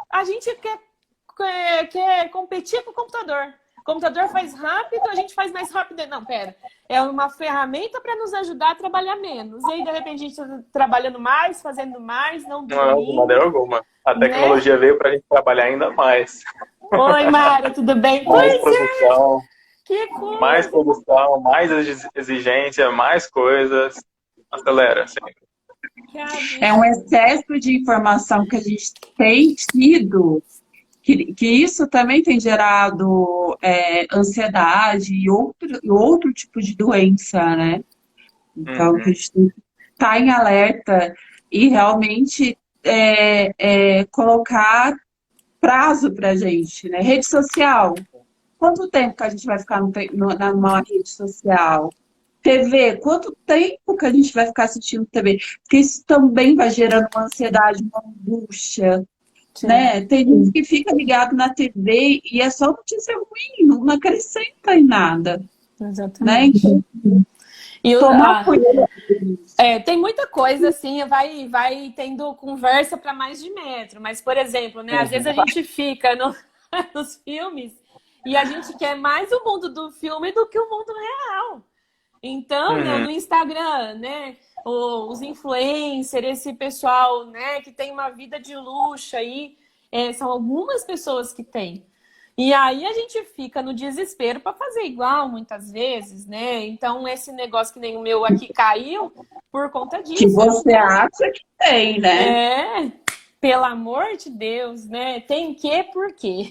a gente quer competir com o computador. computador faz rápido, a gente faz mais rápido. Não, pera. É uma ferramenta para nos ajudar a trabalhar menos. E aí, de repente, a gente está trabalhando mais, fazendo mais, não Não, de maneira alguma. A né? tecnologia veio para a gente trabalhar ainda mais. Oi, Mara, tudo bem? Mais Pois produção, que coisa. mais produção, mais exigência, mais coisas. Acelera, sempre. É um excesso de informação que a gente tem tido, que isso também tem gerado ansiedade e outro tipo de doença, né? Então, que a gente tem que estar em alerta e realmente colocar prazo para a gente, né? Rede social. Quanto tempo que a gente vai ficar numa rede social? TV, quanto tempo que a gente vai ficar assistindo TV? Porque isso também vai gerando uma ansiedade, uma angústia, né? Tem gente que fica ligado na TV e é só notícia ruim, não acrescenta em nada. Exatamente. Né? E tomar cuidado. Tem muita coisa assim, vai tendo conversa para mais de metro. Mas, por exemplo, né, às vezes a gente fica nos filmes e a gente quer mais o mundo do filme do que o mundo real. Então, né, no Instagram, né, os influencers, esse pessoal, né, que tem uma vida de luxo aí, são algumas pessoas que têm. E aí a gente fica no desespero para fazer igual, muitas vezes, né? Então, esse negócio que nem o meu aqui caiu por conta disso. Que você acha que tem, né? Pelo amor de Deus, né? Tem que, por quê?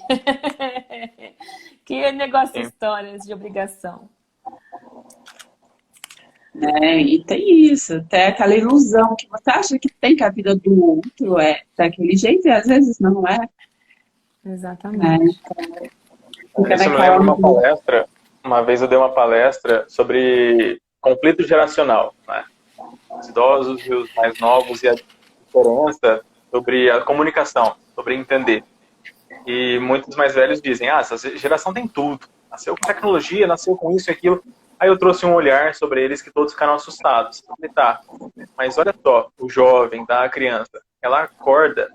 Que negócio de histórias de obrigação. E tem isso, tem aquela ilusão que você acha que tem que a vida do outro é daquele jeito e às vezes não é. Exatamente. Isso me lembra uma palestra. Uma vez eu dei uma palestra sobre conflito geracional, né? Os idosos e os mais novos e a diferença sobre a comunicação, sobre entender. E muitos mais velhos dizem, essa geração tem tudo. Nasceu com tecnologia, nasceu com isso e aquilo. Aí eu trouxe um olhar sobre eles que todos ficaram assustados. Falei, tá, mas olha só, o jovem, tá, a criança, ela acorda,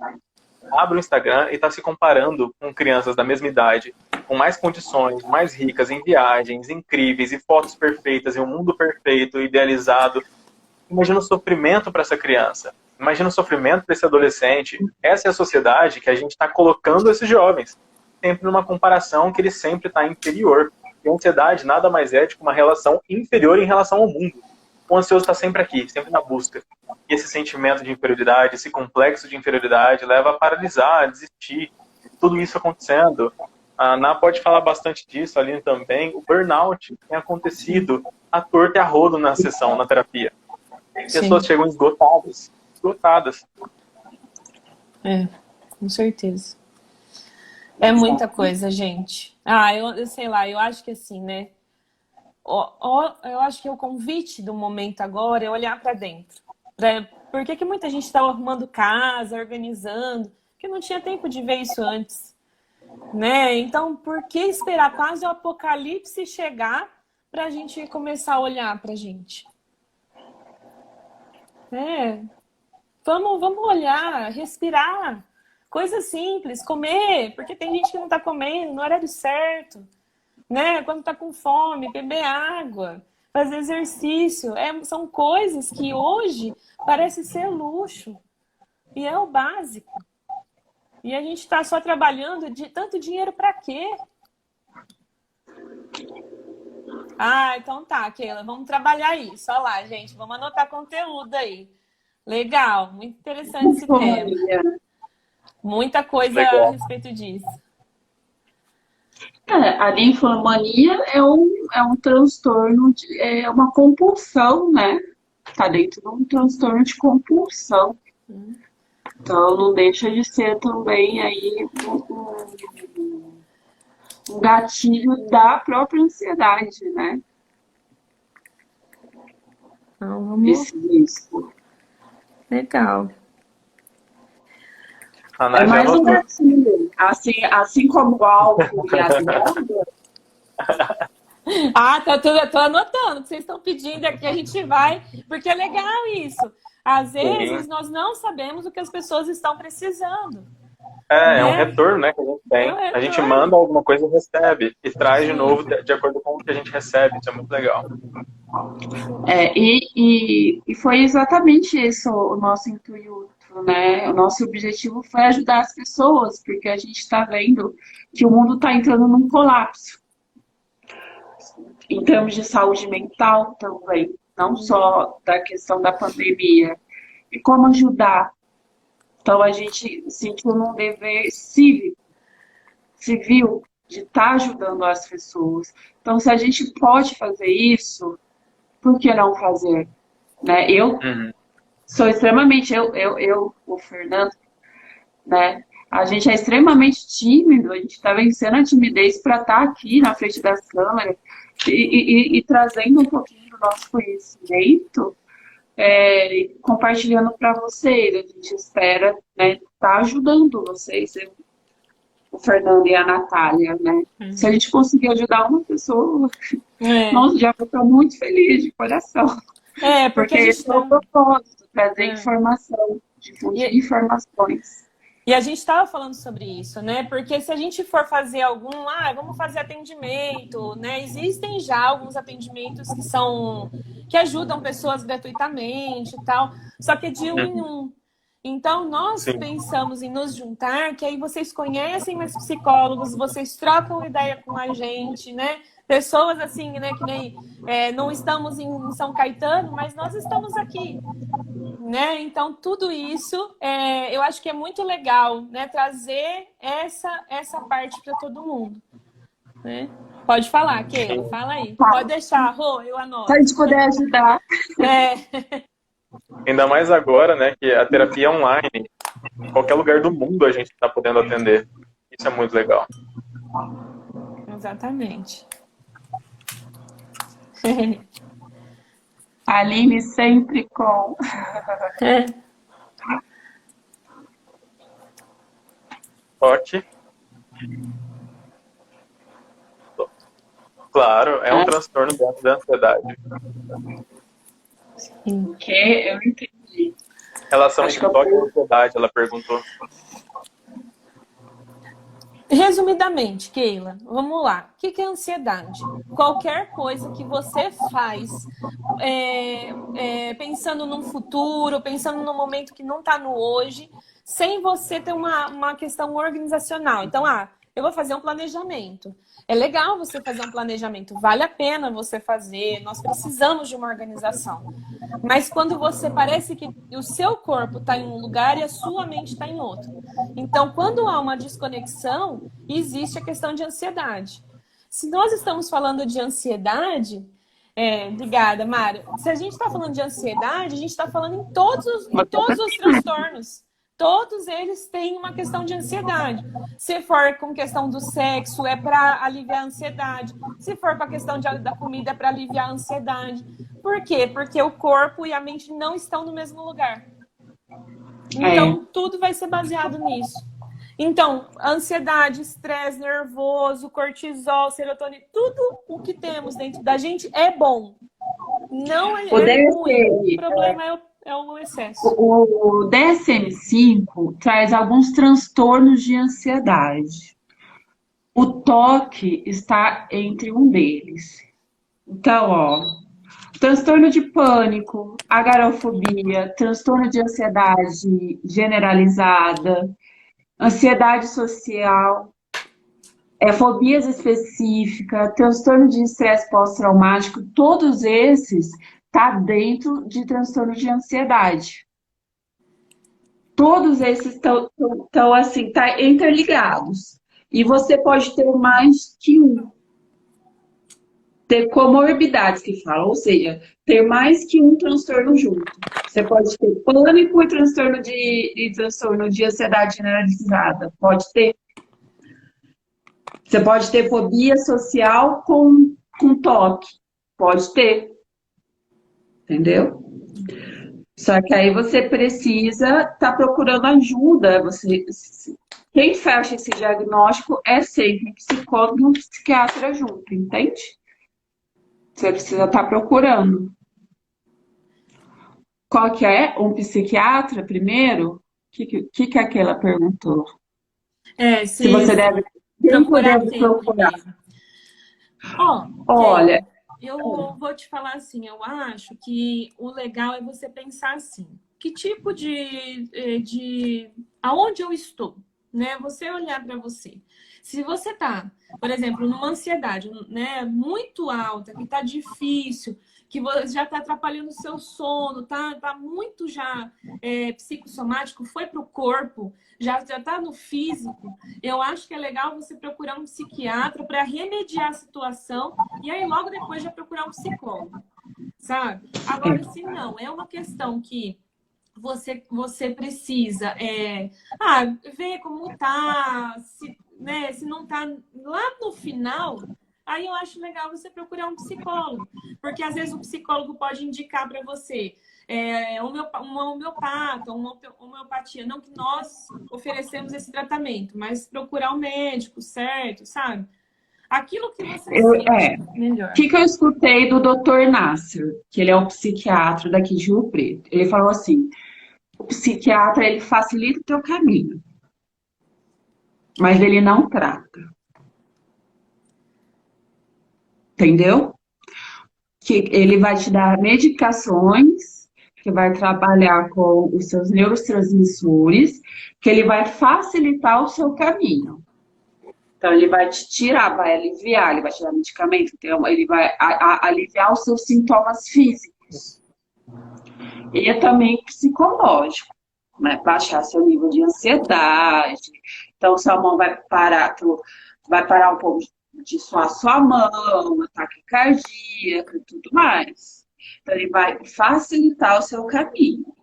abre o Instagram e está se comparando com crianças da mesma idade, com mais condições, mais ricas, em viagens incríveis e fotos perfeitas e um mundo perfeito, idealizado. Imagina o sofrimento para essa criança. Imagina o sofrimento para esse adolescente. Essa é a sociedade que a gente está colocando esses jovens. Sempre numa comparação que ele sempre está inferior. E a ansiedade nada mais é do que uma relação inferior em relação ao mundo. O ansioso está sempre aqui, sempre na busca. E esse sentimento de inferioridade, esse complexo de inferioridade leva a paralisar, a desistir. Tudo isso acontecendo. A Ana pode falar bastante disso, a Aline também. O burnout tem acontecido à torta e a rodo na sessão, na terapia. Pessoas chegam esgotadas. Esgotadas. Com certeza. É muita coisa, gente. Eu sei lá, eu acho que assim, né? Eu acho que o convite do momento agora é olhar para dentro. Por que muita gente está arrumando casa, organizando? Porque não tinha tempo de ver isso antes. Né? Então, por que esperar quase o apocalipse chegar para a gente começar a olhar para a gente? Vamos olhar, respirar. Coisa simples, comer, porque tem gente que não está comendo no horário certo. Né? Quando está com fome, beber água, fazer exercício. São coisas que hoje parece ser luxo. E é o básico. E a gente está só trabalhando tanto dinheiro para quê? Então tá, Keila, vamos trabalhar isso. Olha lá, gente, vamos anotar conteúdo aí. Legal, muito interessante esse tema. Muita coisa a respeito disso. A ninfomania é um transtorno, é uma compulsão, né? Tá dentro de um transtorno de compulsão. Então, não deixa de ser também aí um gatilho da própria ansiedade, né? Então, vamos... Isso. Legal. É mais um gatilho. Assim como o álcool e as drogas. Tô anotando o que vocês estão pedindo aqui, a gente vai, porque é legal isso. Às vezes nós não sabemos o que as pessoas estão precisando. É um né? retorno, né, que a gente tem. É um A gente retorno. manda alguma coisa e recebe. E traz de Sim, novo de acordo com o que a gente recebe. Isso é muito legal. E foi exatamente esse o nosso intuito, né? O nosso objetivo foi ajudar as pessoas, porque a gente está vendo que o mundo está entrando num colapso, em termos de saúde mental também, não só da questão da pandemia. E como ajudar? Então a gente sentiu num dever civil, de estar ajudando as pessoas. Então, se a gente pode fazer isso, por que não fazer? Né? Eu Uhum. sou extremamente, o Fernando, né? A gente é extremamente tímido, a gente está vencendo a timidez para estar aqui na frente das câmeras e trazendo um pouquinho do nosso conhecimento, e compartilhando para vocês. A gente espera, né, estar ajudando vocês, o Fernando e a Natália, né? Se a gente conseguir ajudar uma pessoa, É, nossa, já vou estar muito feliz de coração. porque Porque a gente esse é o tá. propósito, trazer É. informação, difundir E, informações. e a gente estava falando sobre isso, né? Porque se a gente for fazer vamos fazer atendimento, né? Existem já alguns atendimentos que ajudam pessoas gratuitamente e tal, só que é de um em Uhum. um. Então, nós Sim. pensamos em nos juntar, que aí vocês conhecem mais psicólogos, vocês trocam ideia com a gente, né? Pessoas assim, né? Que nem não estamos em São Caetano, mas nós estamos aqui, né? Então, tudo isso eu acho que é muito legal, né? Trazer essa parte para todo mundo, né? Pode falar, Keila, Sim. fala aí. Tá? Pode deixar, Rô, eu Se a anoto. gente puder ajudar. É, Ainda mais agora, né, que a terapia é online. Em qualquer lugar do mundo a gente está podendo atender. Isso é muito legal. exatamente. A Aline sempre com. Toque. Claro, é um transtorno dentro da ansiedade. O quê? Eu não entendi. Relação Acho que entre eu toque e ansiedade, ela perguntou. Resumidamente, Keila, vamos lá. O que é ansiedade? Qualquer coisa que você faz pensando num futuro, pensando no momento que não está no hoje, sem você ter uma questão organizacional. Então, eu vou fazer um planejamento. É legal você fazer um planejamento, vale a pena você fazer, nós precisamos de uma organização. Mas quando você parece que o seu corpo está em um lugar e a sua mente está em outro. Então, quando há uma desconexão, existe a questão de ansiedade. Se nós estamos falando de ansiedade, obrigada, Mário. Se a gente está falando de ansiedade, a gente está falando em todos os transtornos. Todos eles têm uma questão de ansiedade. Se for com questão do sexo, é para aliviar a ansiedade. Se for com a questão da comida, é para aliviar a ansiedade. Por quê? Porque o corpo e a mente não estão no mesmo lugar. Então, tudo vai ser baseado nisso. Então, ansiedade, estresse nervoso, cortisol, serotonina, tudo o que temos dentro da gente é bom. Não é ruim. O problema é o excesso. O DSM-5 traz alguns transtornos de ansiedade. O toque está entre um deles. Então, transtorno de pânico, agorafobia, transtorno de ansiedade generalizada, ansiedade social, fobias específicas, transtorno de estresse pós-traumático, todos esses tá dentro de transtorno de ansiedade. Todos esses estão assim, tá interligados. E você pode ter mais que um. Ter comorbidades que falam, ou seja, ter mais que um transtorno junto. Você pode ter pânico e transtorno de ansiedade generalizada. Pode ter. Você pode ter fobia social com toque. Pode ter. Entendeu? Só que aí você precisa estar procurando ajuda. Quem fecha esse diagnóstico é sempre um psicólogo e um psiquiatra junto, entende? Você precisa estar procurando. Qual que é? Um psiquiatra primeiro? O que aquela perguntou? Se você deve, quem que procurar deve tempo procurar? primeiro. Ó, Olha, eu vou te falar assim, eu acho que o legal é você pensar assim, que tipo de aonde eu estou, né? Você olhar para você. Se você tá, por exemplo, numa ansiedade, né, muito alta, que tá difícil, que já tá atrapalhando o seu sono, tá muito já psicossomático, foi pro corpo, já tá no físico, eu acho que é legal você procurar um psiquiatra para remediar a situação e aí logo depois já procurar um psicólogo, sabe? Agora, se não, é uma questão que você precisa ver como tá, se, né, se não tá lá no final, aí eu acho legal você procurar um psicólogo, porque às vezes o psicólogo pode indicar para você uma homeopata, uma homeopatia, não que nós oferecemos esse tratamento, mas procurar o médico, certo, sabe? Aquilo que você sente melhor. o que eu escutei do Dr. Nasser, que ele é um psiquiatra daqui de Rio Preto. Ele falou assim, o psiquiatra, ele facilita o teu caminho, mas ele não trata, entendeu? Que ele vai te dar medicações, que vai trabalhar com os seus neurotransmissores, que ele vai facilitar o seu caminho. Então, ele vai te tirar, vai aliviar, ele vai te dar medicamento, então, ele vai aliviar os seus sintomas físicos. E é também psicológico, né? Baixar seu nível de ansiedade. Então, sua mão vai parar um pouco de suar sua mão, ataque cardíaco e tudo mais. Então, ele vai facilitar o seu caminho,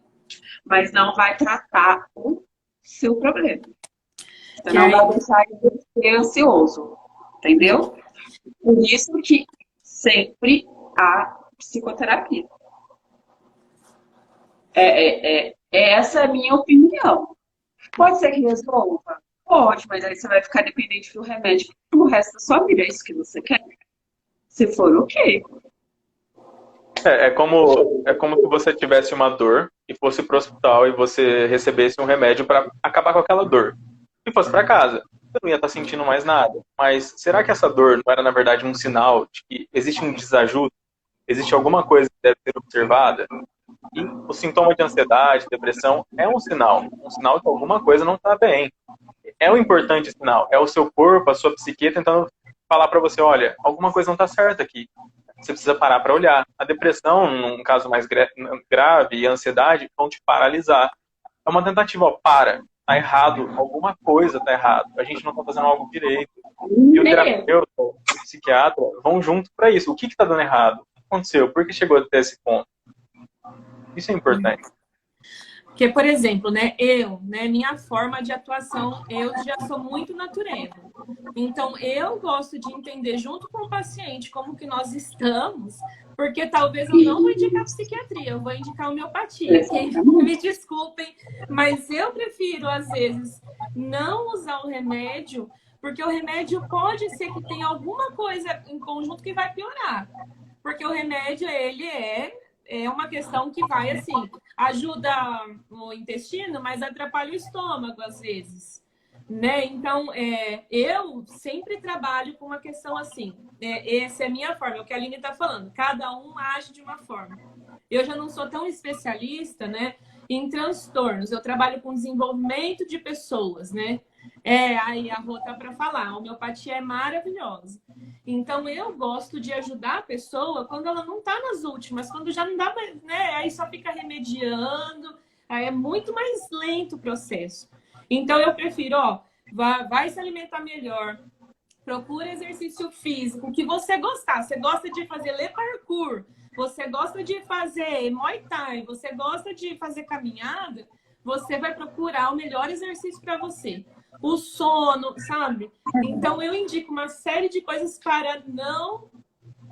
mas não vai tratar o seu problema. Você não vai deixar de ser ansioso, entendeu? Por isso que sempre há psicoterapia. Essa é a minha opinião. Pode ser que resolva? Pode, mas aí você vai ficar dependente do remédio pro resto da sua vida. É isso que você quer? Se for, ok. É como se você tivesse uma dor e fosse pro hospital e você recebesse um remédio para acabar com aquela dor. E fosse para casa. Você não ia estar sentindo mais nada. Mas será que essa dor não era, na verdade, um sinal de que existe um desajuste? Existe alguma coisa que deve ser observada? E o sintoma de ansiedade, depressão, é um sinal de que alguma coisa não está bem. É um importante sinal, é o seu corpo, a sua psique tentando falar para você, olha, alguma coisa não está certa aqui. Você precisa parar para olhar. A depressão, num caso mais grave, e a ansiedade vão te paralisar. É uma tentativa, para, tá errado, alguma coisa tá errado, a gente não tá fazendo algo direito. E o terapeuta, o psiquiatra, vão junto para isso. O que tá dando errado? O que aconteceu? Por que chegou até esse ponto? Isso é importante. Porque, por exemplo, né, minha forma de atuação, eu já sou muito natureza. Então, eu gosto de entender junto com o paciente como que nós estamos, porque talvez eu não vou indicar psiquiatria, eu vou indicar homeopatia. Me desculpem, mas eu prefiro, às vezes, não usar o remédio, porque o remédio pode ser que tenha alguma coisa em conjunto que vai piorar. Porque o remédio, ele é uma questão que vai, assim, ajuda o intestino, mas atrapalha o estômago, às vezes, né? Então, eu sempre trabalho com uma questão assim, essa é a minha forma, é o que a Aline está falando, cada um age de uma forma. Eu já não sou tão especialista, né, em transtornos, eu trabalho com desenvolvimento de pessoas, né? Aí a Rô tá para falar, a homeopatia é maravilhosa. Então, eu gosto de ajudar a pessoa quando ela não tá nas últimas, quando já não dá mais, né? Aí só fica remediando, aí é muito mais lento o processo. Então, eu prefiro, vai se alimentar melhor, procura exercício físico, o que você gostar. Você gosta de fazer le parkour, você gosta de fazer Muay Thai, você gosta de fazer caminhada, você vai procurar o melhor exercício para você. O sono, sabe? Então, eu indico uma série de coisas para não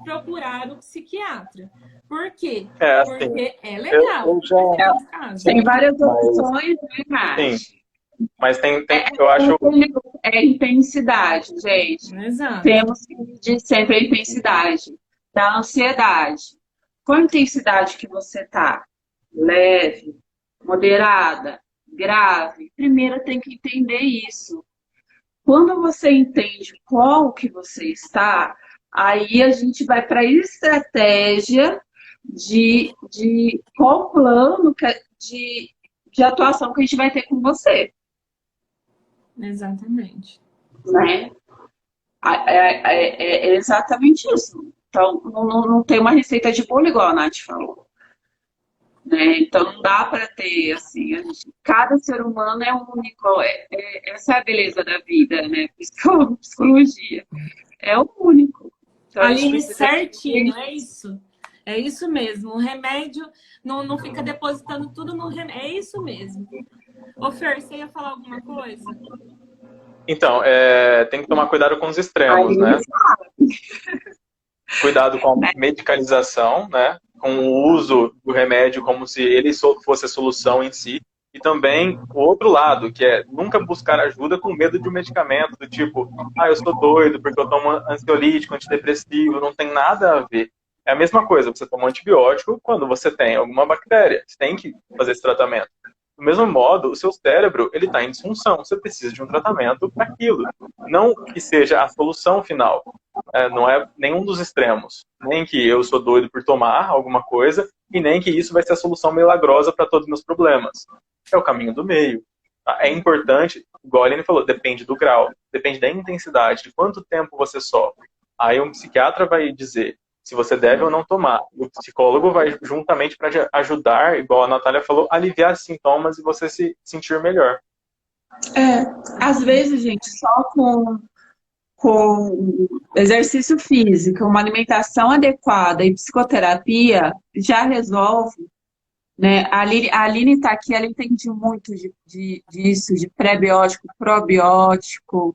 procurar o psiquiatra. Por quê? Assim, porque é legal. Tem várias opções, né, Nath? Sim. Mas eu acho... É intensidade, gente. Exato. Temos que medir sempre a intensidade da ansiedade. Qual a intensidade que você tá? Leve, moderada, grave? Primeiro tem que entender isso. quando você entende qual que você está, aí a gente vai para a estratégia de qual plano de atuação que a gente vai ter com você, Exatamente. né? É exatamente isso. Então, não tem uma receita de bolo, igual a Nath falou. Né? Então, não dá para ter, assim, cada ser humano é único. Essa é a beleza da vida, né? Psicologia. É o único. Então, a gente Aline, precisa certinho, entender é isso. É isso mesmo. O remédio não fica depositando tudo no remédio. É isso mesmo. Ô, Fer, você ia falar alguma coisa? Então, tem que tomar cuidado com os extremos, aí, né? Cuidado com a né? medicalização, né? Com o uso do remédio como se ele fosse a solução em si. E também o outro lado, que é nunca buscar ajuda com medo de um medicamento, do tipo, eu sou doido porque eu tomo ansiolítico, antidepressivo, não tem nada a ver. É a mesma coisa, você toma um antibiótico quando você tem alguma bactéria. Você tem que fazer esse tratamento. Do mesmo modo, o seu cérebro ele está em disfunção. Você precisa de um tratamento para aquilo. Não que seja a solução final. Não é nenhum dos extremos. Nem que eu sou doido por tomar alguma coisa e nem que isso vai ser a solução milagrosa para todos os meus problemas. É o caminho do meio. É importante, igual a Aline falou, depende do grau, depende da intensidade, de quanto tempo você sofre. Aí um psiquiatra vai dizer se você deve ou não tomar. E o psicólogo vai juntamente para ajudar, igual a Natália falou, aliviar os sintomas e você se sentir melhor. Às vezes, gente, só com exercício físico, uma alimentação adequada e psicoterapia já resolve, né? A Aline está aqui, ela entende muito disso, de pré-biótico, probiótico,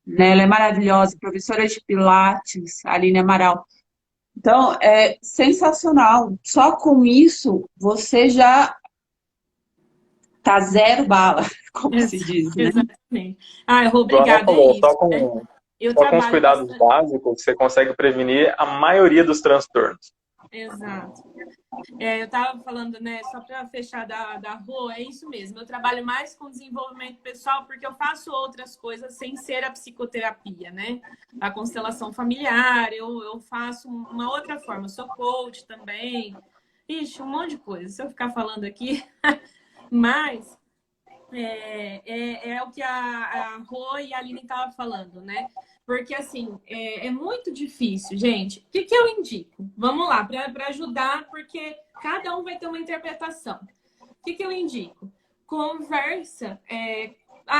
né? Ela é maravilhosa, professora de Pilates, a Aline Amaral. Então, é sensacional. Só com isso, você já tá zero bala, como se diz, né? Exatamente. Igual a Ana Obrigada, é falou, isso, né? Eu só com os trabalho cuidados bastante. básicos você consegue prevenir a maioria dos transtornos. Exato. Eu estava falando, né, só para fechar da rua, é isso mesmo. Eu trabalho mais com desenvolvimento pessoal porque eu faço outras coisas sem ser a psicoterapia, né? A constelação familiar, eu faço uma outra forma. Eu sou coach também. Ixi, um monte de coisa. Se eu ficar falando aqui, mas é o que a Rô e a Aline estavam falando, né? Porque, assim, é muito difícil, gente. O que eu indico? Vamos lá, para ajudar, porque cada um vai ter uma interpretação. O que eu indico? Conversa.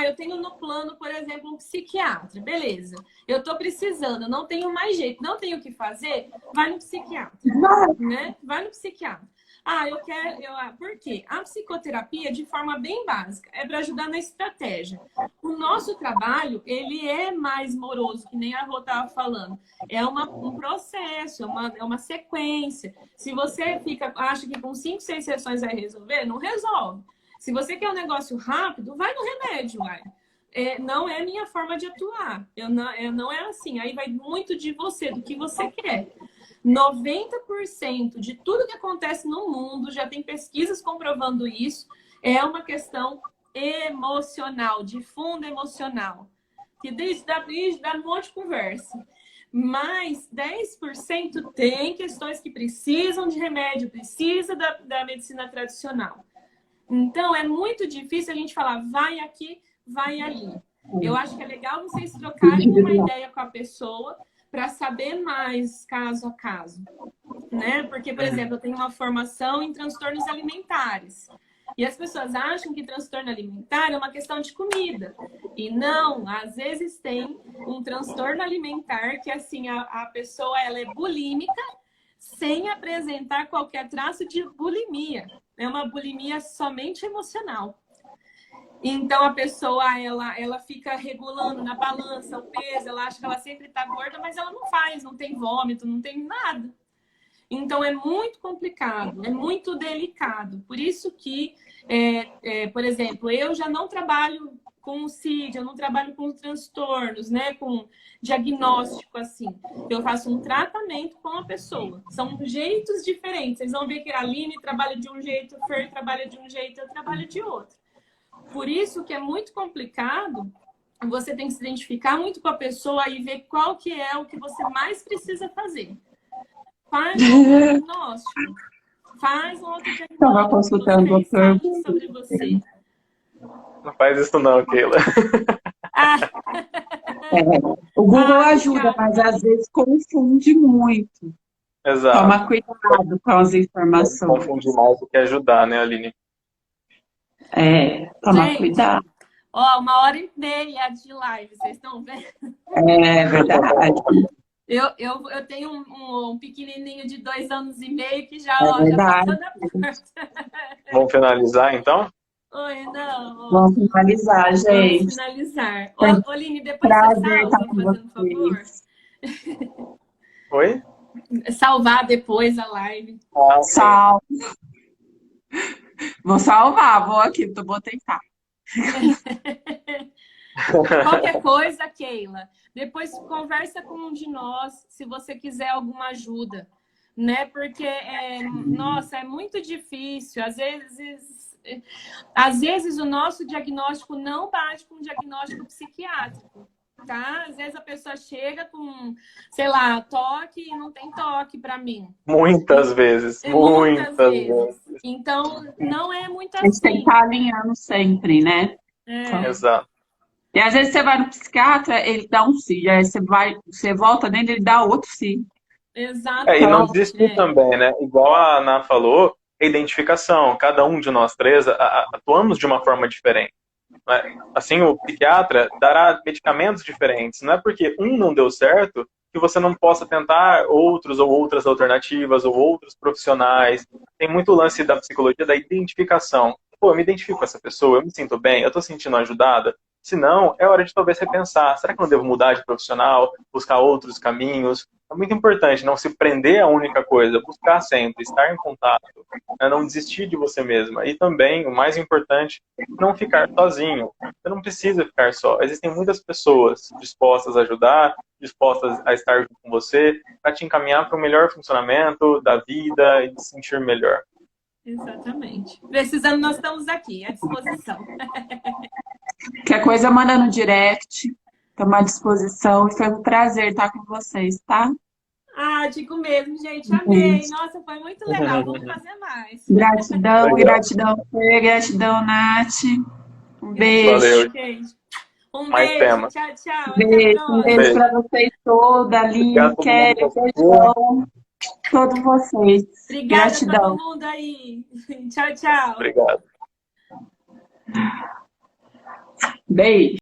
Eu tenho no plano, por exemplo, um psiquiatra. Beleza. Eu estou precisando, não tenho mais jeito, não tenho o que fazer. Vai no psiquiatra, né? Vai no psiquiatra. Por quê? A psicoterapia, de forma bem básica, é para ajudar na estratégia. O nosso trabalho, ele é mais moroso, que nem a Rô estava falando. É um processo, é uma sequência. Se você acha que com 5, 6 sessões vai resolver, não resolve. Se você quer um negócio rápido, vai no remédio, vai. Não é a minha forma de atuar. Não é assim. Aí vai muito de você, do que você quer. 90% de tudo que acontece no mundo, já tem pesquisas comprovando isso, é uma questão emocional, de fundo emocional. Que dá um monte de conversa. Mas 10% tem questões que precisam de remédio, precisa da medicina tradicional. Então, é muito difícil a gente falar, vai aqui, vai ali. Eu acho que é legal vocês trocarem uma ideia com a pessoa para saber mais caso a caso, né? Porque, por exemplo, eu tenho uma formação em transtornos alimentares. E as pessoas acham que transtorno alimentar é uma questão de comida. E não, às vezes tem um transtorno alimentar que, assim, a pessoa ela é bulímica sem apresentar qualquer traço de bulimia. É uma bulimia somente emocional. Então, a pessoa, ela fica regulando na balança o peso, ela acha que ela sempre está gorda, mas ela não faz, não tem vômito, não tem nada. Então, é muito complicado, é muito delicado. Por isso que, por exemplo, eu já não trabalho com o CID, eu não trabalho com transtornos, né? Com diagnóstico, assim. Eu faço um tratamento com a pessoa. São jeitos diferentes. Vocês vão ver que a Aline trabalha de um jeito, o Fer trabalha de um jeito, eu trabalho de outro. Por isso que é muito complicado você tem que se identificar muito com a pessoa e ver qual que é o que você mais precisa fazer. Faz um diagnóstico. Faz um autodiagnóstico. Estava consultando o doutor. Sobre você. Não faz isso não, Keila. Ah. O Google ajuda, mas às vezes confunde muito. Exato. Toma cuidado com as informações. Confundir mais do que ajudar, né, Aline? Toma cuidado. Ó, 1h30 de live, vocês estão vendo? É verdade. Eu tenho um pequenininho de 2 anos e meio que já, já verdade. passou na porta. Vamos finalizar, então? Oi, não. Vamos finalizar, gente. Vamos finalizar. Foi Oline, depois prazer você estar salva, com fazendo vocês. favor. Oi? Salvar depois a live. Salve. Vou salvar, vou aqui, vou tentar. Qualquer coisa, Keila, depois conversa com um de nós, se você quiser alguma ajuda, né? Porque, nossa, é muito difícil. Às vezes o nosso diagnóstico não bate com um diagnóstico psiquiátrico, tá? Às vezes a pessoa chega com, sei lá, toque e não tem toque para mim. Muitas vezes. Então, não é muito assim. A gente tem que assim. estar alinhando sempre, né? Exato. E às vezes você vai no psiquiatra, ele dá um sim. Aí você volta nele, ele dá outro sim. Exato. E não desistir também, né? Igual a Ana falou, a identificação. Cada um de nós três atuamos de uma forma diferente. Né? Assim, o psiquiatra dará medicamentos diferentes. Não é porque um não deu certo que você não possa tentar outros ou outras alternativas ou outros profissionais. Tem muito lance da psicologia da identificação. Pô, eu me identifico com essa pessoa, eu me sinto bem, eu estou sentindo ajudada. Se não, é hora de talvez repensar. Será que eu não devo mudar de profissional, buscar outros caminhos? É muito importante não se prender a única coisa, buscar sempre, estar em contato, né? Não desistir de você mesma. E também, o mais importante, não ficar sozinho. Você não precisa ficar só. Existem muitas pessoas dispostas a ajudar, dispostas a estar junto com você, para te encaminhar para o melhor funcionamento da vida e te sentir melhor. Exatamente. Precisando, nós estamos aqui, à disposição. Qualquer coisa, manda no direct. Estamos à disposição. Foi um prazer estar com vocês, tá? Digo mesmo, gente. Amei. Nossa, foi muito legal. Vamos fazer mais. Gratidão, gratidão, Fê, gratidão, Nath. Um beijo. Valeu. Gente. Um Mais beijo. tema. Tchau, tchau. Um beijo para vocês todos, Aline, Kelly, beijão. Todos vocês. Obrigada gratidão. a todo mundo aí. Tchau, tchau. Obrigado. Beijo.